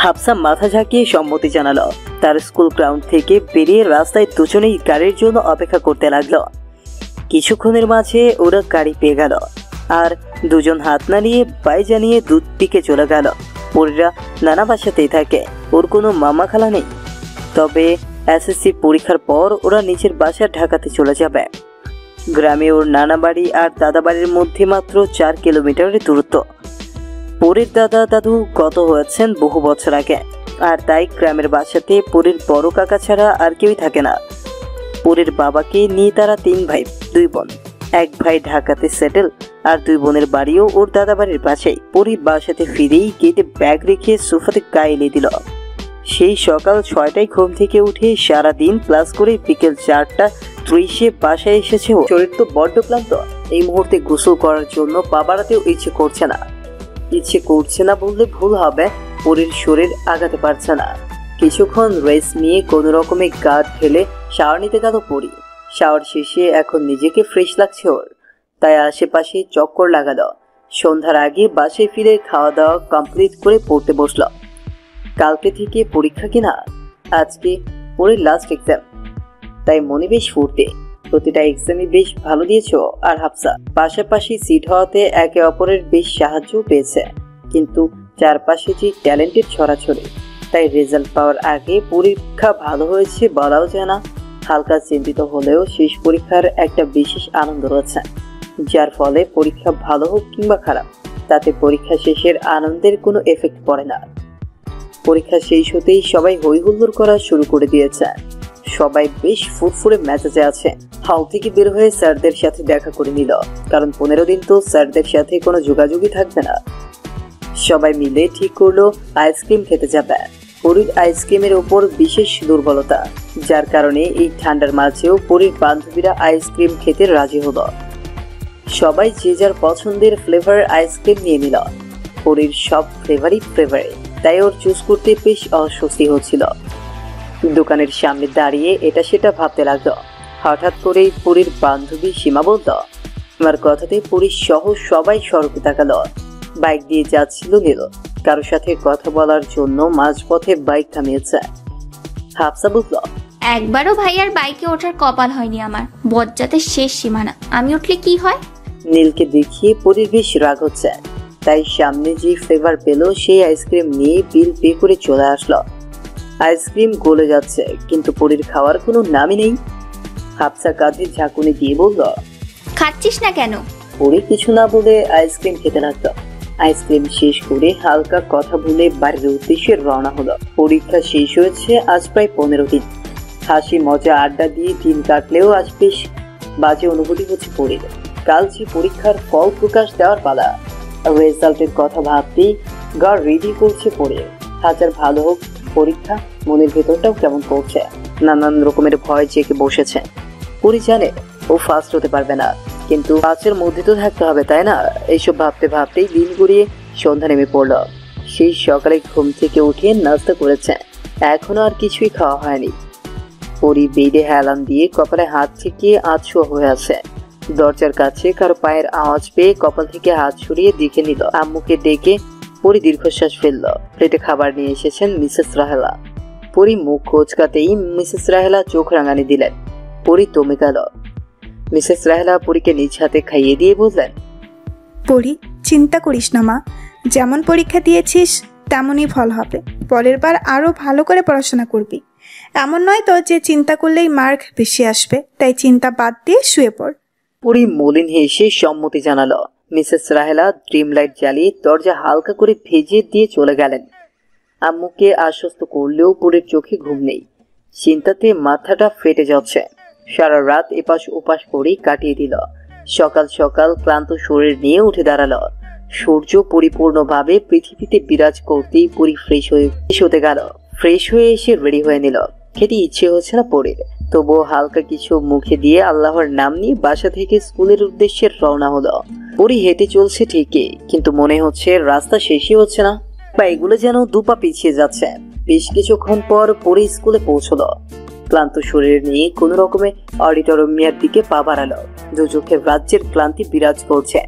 হাফসা মাথা ঝাঁকিয়ে সম্মতি জানালো। তার স্কুল গ্রাউন্ড থেকে বেরিয়ে রাস্তায় দুজনেই গাড়ির জন্য অপেক্ষা করতে লাগলো। কিছুক্ষণের মাঝে ওরা গাড়ি পেয়ে গেল আর দুজন হাত নাড়িয়ে বাই জানিয়ে দূর দিকে চলে গেল। পরীরা নানা বাসাতেই থাকে, ওর কোনো মামা খালা নেই। তবে এসএসসি পরীক্ষার পর ওরা নিজের বাসা ঢাকাতে চলে যাবে। গ্রামে ওর নানা বাড়ি আর দাদা বাড়ির মধ্যে মাত্র 4 কিলোমিটারের দূরত্ব। পরীর দাদা দাদু গত হয়েছেন বহু বছর আগে, আর তাই গ্রামের বাসাতে পরীর বড় কাকা ছাড়া আর কেউই থাকে না। পরীর বাবাকে নিয়ে তারা 3 ভাই 2 বোন। এক ভাই ঢাকাতে সেটেল, আর 2 বোনের বাড়িও ওর দাদা বাড়ির পাশেই। পরী বাসাতে ফিরেই গেটে ব্যাগ রেখে সোফাতে গায়ে এলে দিল। সেই সকাল 6টায় ঘুম থেকে উঠে সারাদিন ক্লাস করে বিকেল 4:30 বাসায় এসেছে। শরীর তো বড্ড ক্লান্ত, এই মুহূর্তে গোসল করার জন্য পা বাড়াতেও ইচ্ছে করছে না বললে ভুল হবে। পরীর শরীর আগাতে পারছে না। কিছুক্ষণ রেস্ট নিয়ে কোনো রকমে গা ঢেলে শাওয়ার নিতে গেল পরী। শাওয়ার শেষে এখন নিজেকে ফ্রেশ লাগছে ওর, তাই আশেপাশে চক্কর লাগালো। সন্ধ্যার আগে বাসায় ফিরে খাওয়া দাওয়া কমপ্লিট করে পড়তে বসলো। কালকে থেকে পরীক্ষা কিনা, আজকে পরীর লাস্ট এক্সাম, তাই মনে বেশ ফুর্তি। প্রতিটা এক্সামে বেশ ভালো দিয়েছো। আর হাফসা পাশাপাশি সিট হওয়াতে একে অপরের বেশ সাহায্য পেয়েছে। কিন্তু চারপাশে যে ট্যালেন্টের ছড়াছড়ি, তাই রেজাল্ট পাওয়ার আগে পরীক্ষা ভালো হয়েছে বলাও যায় না। হালকা চিন্তিত হলেও শেষ পরীক্ষার একটা বিশেষ আনন্দ রয়েছে, যার ফলে পরীক্ষা ভালো হোক কিংবা খারাপ, তাতে পরীক্ষা শেষের আনন্দের কোনো এফেক্ট পড়ে না। পরীক্ষা শেষ হতেই সবাই হই হুল্লোড় করা শুরু করে দিয়েছে। সবাই বেশ ফুরফুরে মেজাজে আছে। হল থেকে বের হয়ে স্যারদের সাথে দেখা করে নিল, কারণ 15 দিন তো স্যারদের সাথে কোনো যোগাযোগই থাকবে না। সবাই মিলে ঠিক করলো আইসক্রিম খেতে যাবে। পরীর আইসক্রিমের ওপর বিশেষ দুর্বলতা, যার কারণে এই ঠান্ডার মাঝেও পরীর বান্ধবীরা আইসক্রিম খেতে রাজি হলো। সবাই যে যার পছন্দের ফ্লেভার আইসক্রিম নিয়ে নিল। পরীর সব ফ্লেভারই ফেভারিট, তাই ওর চুজ করতে বেশ অস্বস্তি হচ্ছিল। দোকানের সামনে দাঁড়িয়ে এটা সেটা ভাবতে লাগলো। হঠাৎ করেই পরীর বান্ধবী সীমা বলল, আমার কথাতে পরীর সহ সবাই সড়কে তাকালো। বাইক দিয়ে যাচ্ছিল নীল, কারোর সাথে কথা বলার জন্য মাঝপথে বাইক থামিয়েছে। হাফসা বলল, একবারও ভাইয়ার বাইকে ওঠার কপাল হয়নি আমার, বজ্জাতের শেষ সীমানা। আমি উঠলে কি হয়? নীলকে দেখিয়ে পরীর বেশ রাগ হচ্ছে, তাই সামনে যে ফ্লেভার পেল সেই আইসক্রিম নিয়ে বিল পে করে চলে আসলো। আইসক্রিম গলে যাচ্ছে, কিন্তু পরীর খাওয়ার কোনো নামই নেই। হাফসা কাঁধে ঝাঁকুনি দিয়ে বলল, খাচ্ছিস না কেন? পরী কিছু না বলে আইসক্রিম খেতে লাগলো। আইসক্রিম শেষ করে হালকা কথা বলে বাড়ির উদ্দেশ্যে রওনা হলো। পরীক্ষা শেষ হয়েছে আজ প্রায় 15 দিন। হাসি মজা আড্ডা দিয়ে দিন কাটলেও আজ বেশ বাজে অনুভূতি হচ্ছে পরীর। কাল যে পরীক্ষার ফল প্রকাশ দেওয়ার পালা, রেজাল্টের কথা ভাবতেই গা রেডি করছে পড়ে। হাজার ভালো হোক পরীক্ষা, মনের ভেতরটাও কেমন করছে। নানান রকমের ভয় জেগে বসেছে। পরী জানে ও ফার্স্ট হতে পারবে না, কিন্তু 5-এর মধ্যে তো থাকতে হবে, তাই না? এইসব ভাবতে ভাবতেই দিন গড়িয়ে সন্ধ্যা নেমে পড়ল। সেই সকালে ঘুম থেকে উঠে নাস্তা করেছে, এখনো আর কিছুই খাওয়া হয়নি। পরী বেডে হেলান দিয়ে কপালে হাত থেকে আধশোয়া হয়ে আছে। দরজার কাছে কারো পায়ের আওয়াজ পেয়ে কপাল থেকে হাত সরিয়ে দেখে নিল। আম্মুকে ডেকে পরী দীর্ঘশ্বাস ফেলল। প্লেটে খাবার নিয়ে এসেছেন মিসেস রাহেলা। পরী মুখ কোচকাতেই মিসেস রাহেলা চোখ রাঙানি দিলেন। পরী দমে গেল। মিসেস রাহেলা পরীকে নিজ হাতে খাইয়ে দিয়ে বললেন, পরী, চিন্তা করিস না মা, যেমন পরীক্ষা দিয়েছিস তেমনই ফল হবে। পরের বার আরও ভালো করে পড়াশোনা করবি। এমন নয় তো যে চিন্তা করলেই মার্ক বেশি আসবে, তাই চিন্তা বাদ দিয়ে শুয়ে পড়। পরী মলিন হেসে সম্মতি জানালো। মিসেস রাহেলা ড্রিম লাইট জ্বালিয়ে দরজা হালকা করে ভেজে দিয়ে চলে গেলেন। আম্মুকে আশ্বস্ত করলেও পরীর চোখে ঘুম নেই। চিন্তাতে মাথাটা ফেটে যাচ্ছে। সারা রাত এপাশ ওপাশ করেই কাটিয়ে দিল। সকাল সকাল ক্লান্ত শরীর নিয়ে উঠে দাঁড়ালো। সূর্য পরিপূর্ণভাবে পৃথিবীতে বিরাজ করতেই পরি ফ্রেশ হতে গেল। ফ্রেশ হয়ে এসে রেডি হয়ে নিল। খেতে ইচ্ছে হচ্ছে না পরির, তবুও হালকা কিছু মুখে দিয়ে আল্লাহর নাম নিয়ে বাসা থেকে স্কুলের উদ্দেশ্যে রওনা হলো। পরি হেঁটে চলছে ঠিকই, কিন্তু মনে হচ্ছে রাস্তা শেষই হচ্ছে না, বা এগুলো যেন দুপা পিছিয়ে যাচ্ছে। বেশ কিছুক্ষণ পর পরি স্কুলে পৌঁছলো। ক্লান্ত শরীর নিয়ে কোন রকমে অডিটোরিয়ামের দিকে পা বাড়ালো। দু চোখে রাজ্যের ক্লান্তি বিরাজ করছে,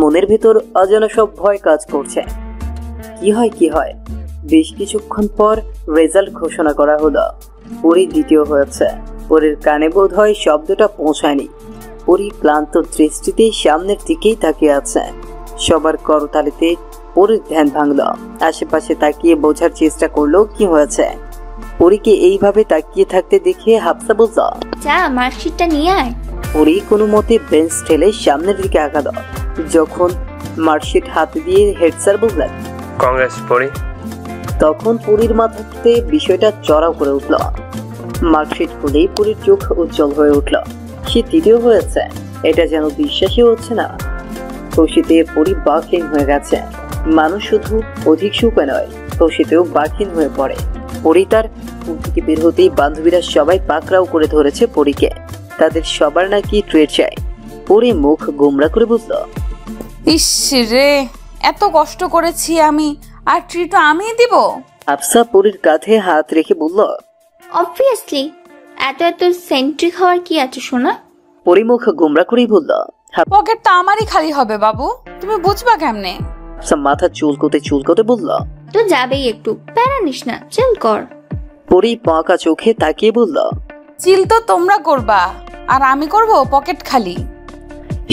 মনের ভেতর অজানা সব ভয় কাজ করছে। কি হয়। বেশ কিছুক্ষণ পর রেজাল্ট ঘোষণা করা হলো। পরি দ্বিতীয় হয়েছে। পরির কানে বোধ হয় শব্দটা পৌঁছায়নি। পরি ক্লান্ত দৃষ্টিতে সামনের দিকেই তাকিয়ে আছে। সবার করতালিতে পরির ধ্যান ভাঙল। আশেপাশে তাকিয়ে বোঝার চেষ্টা করলো কি হয়েছে। পরীকে এইভাবে তাকিয়ে থাকতে দেখে হাফসা বলল, যা মার্কশিটটা নিয়ে আয়। পরি কোনো মতে বেঞ্চ ঠেলে সামনের দিকে আগালো। যখন মার্কশিট হাতে দিয়ে হেড স্যার বললেন, কংগ্রেস পরি। তখন পরির মাথাতে বিষয়টা চড়াও করে উঠল। মার্কশিট খুলেই পরির চোখ উজ্জ্বল হয়ে উঠল। সে তৃতীয় হয়েছে, এটা যেন বিশ্বাসই হচ্ছে না। খুশিতে পরি বাকহীন হয়ে গেছে। মানুষ শুধু অধিক সুখে নয়, খুশিতেও বাকহীন হয়ে পড়ে। পরি তার স্কুল থেকে বের হতেই বান্ধবীরা সবাই পাকড়াও করে ধরেছে পরিকে। তাদের সবার নাকি ট্রিট চাই। পরি মুখ গোমরা করে বুঝল, ইস রে, এত কষ্ট করেছি আমি, আর ট্রিটও আমিই দিব? হাফসা পরির কাঁধে হাত রেখে বলল, অবভিয়াসলি, এত সেন্ট্রি খাওয়ার কি আছে সোনা? পরি মুখ গোমরা করেই বলল, পকেট তো আমারই খালি হবে বাবু, তুমি বুঝবা কেমনে? হাফসা মাথা চুলকোতে বলল, তো যাবেই, একটু প্যারা নিস না, চিল কর। পরি পাকা চোখে তাকিয়ে বলল, চিল তো তোমরা করবা, আর আমি করব পকেট খালি।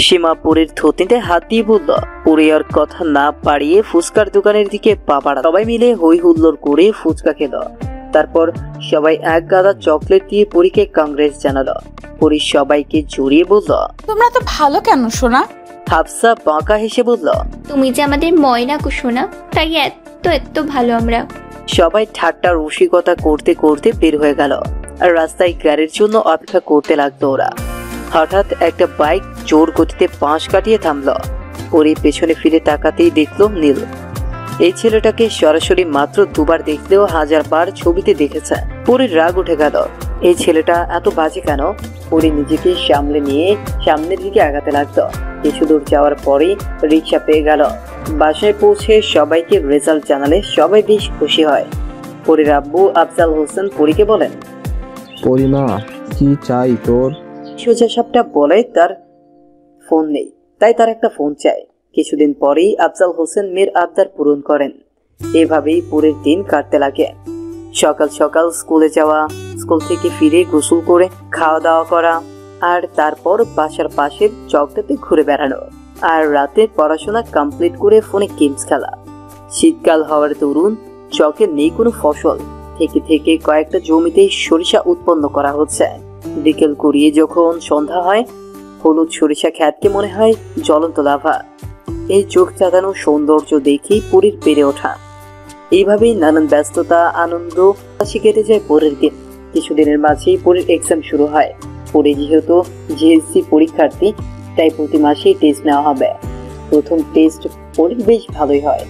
সীমা পরির থুতনিতে হাত দিয়ে বলল। পরি আর কথা না পারিয়ে ফুচকার দোকানের দিকে পা বাড়া। সবাই মিলে হই হুল্লোড় করে ফুচকা খেল। তারপর সবাই এক গাদা চকলেট দিয়ে পরীকে কংগ্রেস জানালো। পরি সবাইকে জড়িয়ে বলল, তোমরা তো ভালো কেন সোনা? হাফসা বাঁকা হেসে বলল, তুমি যে আমাদের ময়না কো সোনা, তাই এত ভালো আমরা। সবাই ঠাট্টা রসিকতা করতে করতে বের হয়ে গেল। আর রাস্তায় গাড়ির জন্য অপেক্ষা করতে লাগলো ওরা। হঠাৎ একটা বাইক জোর গতিতে পাশ কাটিয়ে থামলো। পরি পেছনে ফিরে তাকাতেই দেখলো নীল। এই ছেলেটাকে সরাসরি মাত্র দুবার দেখলেও 1000 বার ছবিতে দেখেছে। পরির রাগ উঠে গেল, এই ছেলেটা এত বাজে কেন? পরি নিজেকে সামলে নিয়ে সামনের দিকে আগাতে লাগলো। কিছু দূর যাওয়ার পরেই রিক্সা পেয়ে গেল। বাসায় পৌঁছে সবাইকে রেজাল্ট জানালে সবাই বেশ খুশি হয়। পরির আব্বু আফজাল হোসেন পরিকে বলেন, পরিমা, কি চাই তোর? সোজা সাপটা বলে তার ফোন নেই, তাই তার একটা ফোন চাই। কিছুদিন পরেই আফজাল হোসেন মেয়ের আবদার পূরণ করেন। এভাবেই পরের দিন কাটতে লাগে। সকাল সকাল স্কুলে যাওয়া, স্কুল থেকে ফিরে গোসল করে খাওয়া দাওয়া করা, আর তারপর বাসার পাশের চকটাতে ঘুরে বেড়ানো, আর রাতে পড়াশোনা কমপ্লিট করে ফোনে গেমস খেলা। শীতকাল হওয়ার দরুন চকে নেই কোনো ফসল, থেকে থেকে কয়েকটা জমিতে সরিষা উৎপন্ন করা হচ্ছে। বিকেল গড়িয়ে যখন সন্ধ্যা হয়, হলুদ সরিষা খ্যাতকে মনে হয় জ্বলন্ত লাভা। এই চোখ চাঁদানো সৌন্দর্য দেখেই পরীর বেড়ে ওঠা। এইভাবেই নানান ব্যস্ততা, আনন্দ হাসি কেটে যায় পরের দিন। কিছুদিনের মাঝেই পরীর এক্সাম শুরু হয়। পরে যেহেতু জিএসসি পরীক্ষার্থী, তাই প্রতি মাসেই টেস্ট নেওয়া হবে। প্রথম টেস্ট পরীর বেশ ভালোই হয়।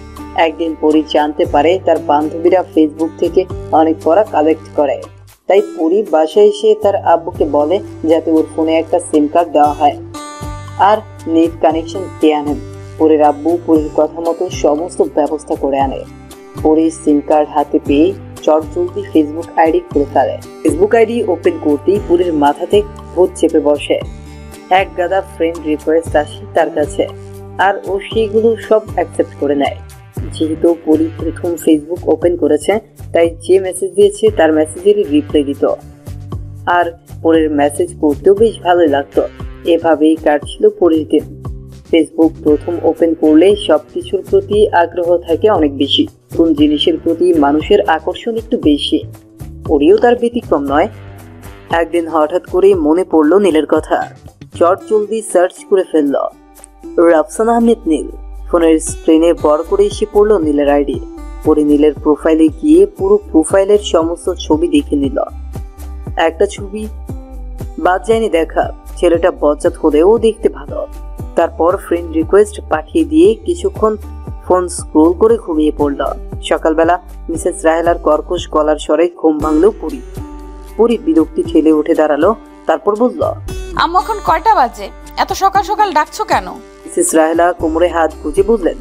একদিন পরি জানতে পারে তার বান্ধবীরা ফেসবুক থেকে অনেক পড়া কালেক্ট করে, তাই পরি বাসায় এসে তার আব্বুকে বলে যাতে ওর ফোনে একটা সিম কার্ড দেওয়া হয় আর নেট কানেকশন দিয়ে আনেন। পরির আব্বু পরির কথা মতো সমস্ত ব্যবস্থা করে আনে। পরি সিম কার্ড হাতে পেয়ে চটজলদি ফেসবুক আইডি খুলে ফেলে। ফেসবুক আইডি ওপেন করতেই পরির মাথাতে ভূত চেপে বসে। এক গাদা ফ্রেন্ড রিকোয়েস্ট আসে তার কাছে, আর ও সেগুলো সব অ্যাকসেপ্ট করে নেয়। যেহেতু পরি প্রথম ফেসবুক ওপেন করেছে, তাই যে মেসেজ দিয়েছে তার মেসেজেরই রিপ্লাই দিত, আর পরের মেসেজ পড়তেও বেশ ভালোই লাগতো। এভাবেই কাটছিল পরের দিন। ফেসবুক প্রথম ওপেন করলে সবকিছুর প্রতি আগ্রহ থাকে অনেক বেশি। কোন জিনিসের প্রতি মানুষের আকর্ষণ একটু বেশি। পরিও তার ব্যতিক্রম নয়। একদিন হঠাৎ করে মনে পড়লো নীলের কথা। চটজলদি সার্চ করে ফেলল রাফসান আহমেদ নীল। ফোনের স্ক্রিনে বড় করে এসে পড়লো নীলের আইডি। পরে নীলের প্রোফাইলে গিয়ে পুরো প্রোফাইলের সমস্ত ছবি দেখে নিল। একটা ছবি বাদ যায়নি দেখা, ছেলেটা বজ্জাত হলেও দেখতে ভালো। তারপর ফ্রেন্ড রিকোয়েস্ট পাঠিয়ে দিয়ে কিছুক্ষণ ফোন স্ক্রোল করে ঘুমিয়ে পড়ল। সকালবেলা মিসেস রাহেলার কর্কশ গলার স্বরে ঘুম ভাঙল পুরী বিরক্তি ঠেলে উঠে দাঁড়ালো, তারপর বলল, আম্মু এখন কয়টা বাজে? এত সকাল সকাল ডাকছো কেন? মিসেস রাহেলা কোমরে হাত গুজে বললেন,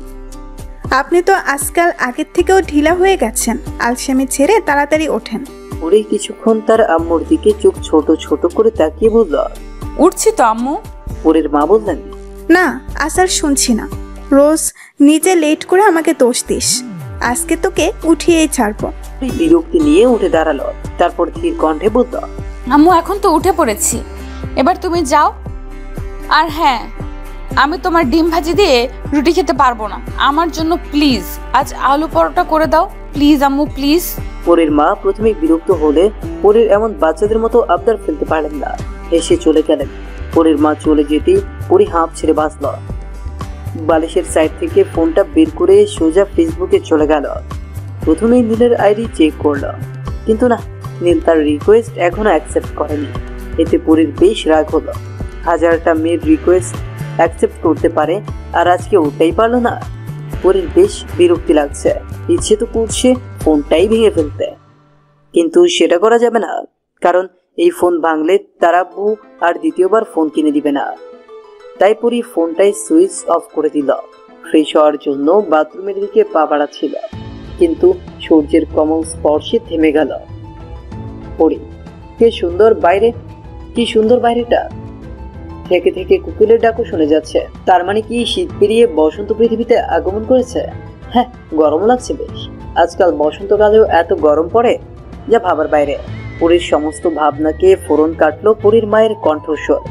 আপনি তো আজকাল আগের থেকেও ঢিলা হয়ে গেছেন, আলসেমি ছেড়ে তাড়াতাড়ি ওঠেন। পুরী কিছুক্ষণ তার আম্মুর দিকে চোখ ছোট ছোট করে তাকিয়ে বলল, উঠছি তো আম্মু। পুরীর মা বললেন, না আজ আর শুনছি না, রোজ নিজে লেট করে আমাকে দোষ দিস, আজকে তোকে উঠিয়েই ছাড়বো। পুরী বিরক্তি নিয়ে উঠে দাঁড়ালো, তারপর ধীর কণ্ঠে বলল, আম্মু এখন তো উঠে পড়েছি, এবার তুমি যাও। আর হ্যাঁ, আমি তোমার ডিম ভাজি দিয়ে রুটি খেতে পারবো না, আমার জন্য প্লিজ আজ আলু পরোটা করে দাও প্লিজ আম্মু প্লিজ। পুরীর মা প্রথমে বিরক্ত হলে পুরীর এমন বাচ্চাদের মতো আবদার ফেলতে পারলেন না, হেসে চলে গেলেন। পুরীর মা চলে যেতেই পুরী হাঁপ ছেড়ে বাঁচল। বালিশের সাইড থেকে ফোনটা বের করে সোজা ফেসবুকে চলে গেল। প্রথমেই নীলের আইডি চেক করলো, কিন্তু না, নীল তার রিকোয়েস্ট এখনো অ্যাকসেপ্ট করেনি। এতে পুরীর বেশ রাগ হলো, হাজারটা মেয়ের রিকোয়েস্ট অ্যাকসেপ্ট করতে পারে আর আজকে ওটাই পারলো না। পুরীর বেশ বিরক্তি লাগছে, ইচ্ছে তো করছে ফোনটাই ভেঙে ফেলতে, কিন্তু সেটা করা যাবে না, কারণ এই ফোন ভাঙলে তার আব্বু আর দ্বিতীয়বার ফোন কিনে দিবে না। তাই পুরি ফোনটাই সুইচ অফ করে দিল। ফ্রেশ হওয়ার জন্য বাথরুমের দিকে পা বাড়াচ্ছিল, কিন্তু সূর্যের কোমল স্পর্শে থেমে গেল। পুরি, কি সুন্দর বাইরেটা, থেকে থেকে কুকুরের ডাকও শুনে যাচ্ছে। তার মানে কি শীত পেরিয়ে বসন্ত পৃথিবীতে আগমন করেছে? হ্যাঁ, গরম লাগছে বেশ। আজকাল বসন্তকালেও এত গরম পড়ে, যা ভাবার বাইরে। পুরীর সমস্ত ভাবনাকে ফোড়ন কাটলো পুরীর মায়ের কণ্ঠস্বর।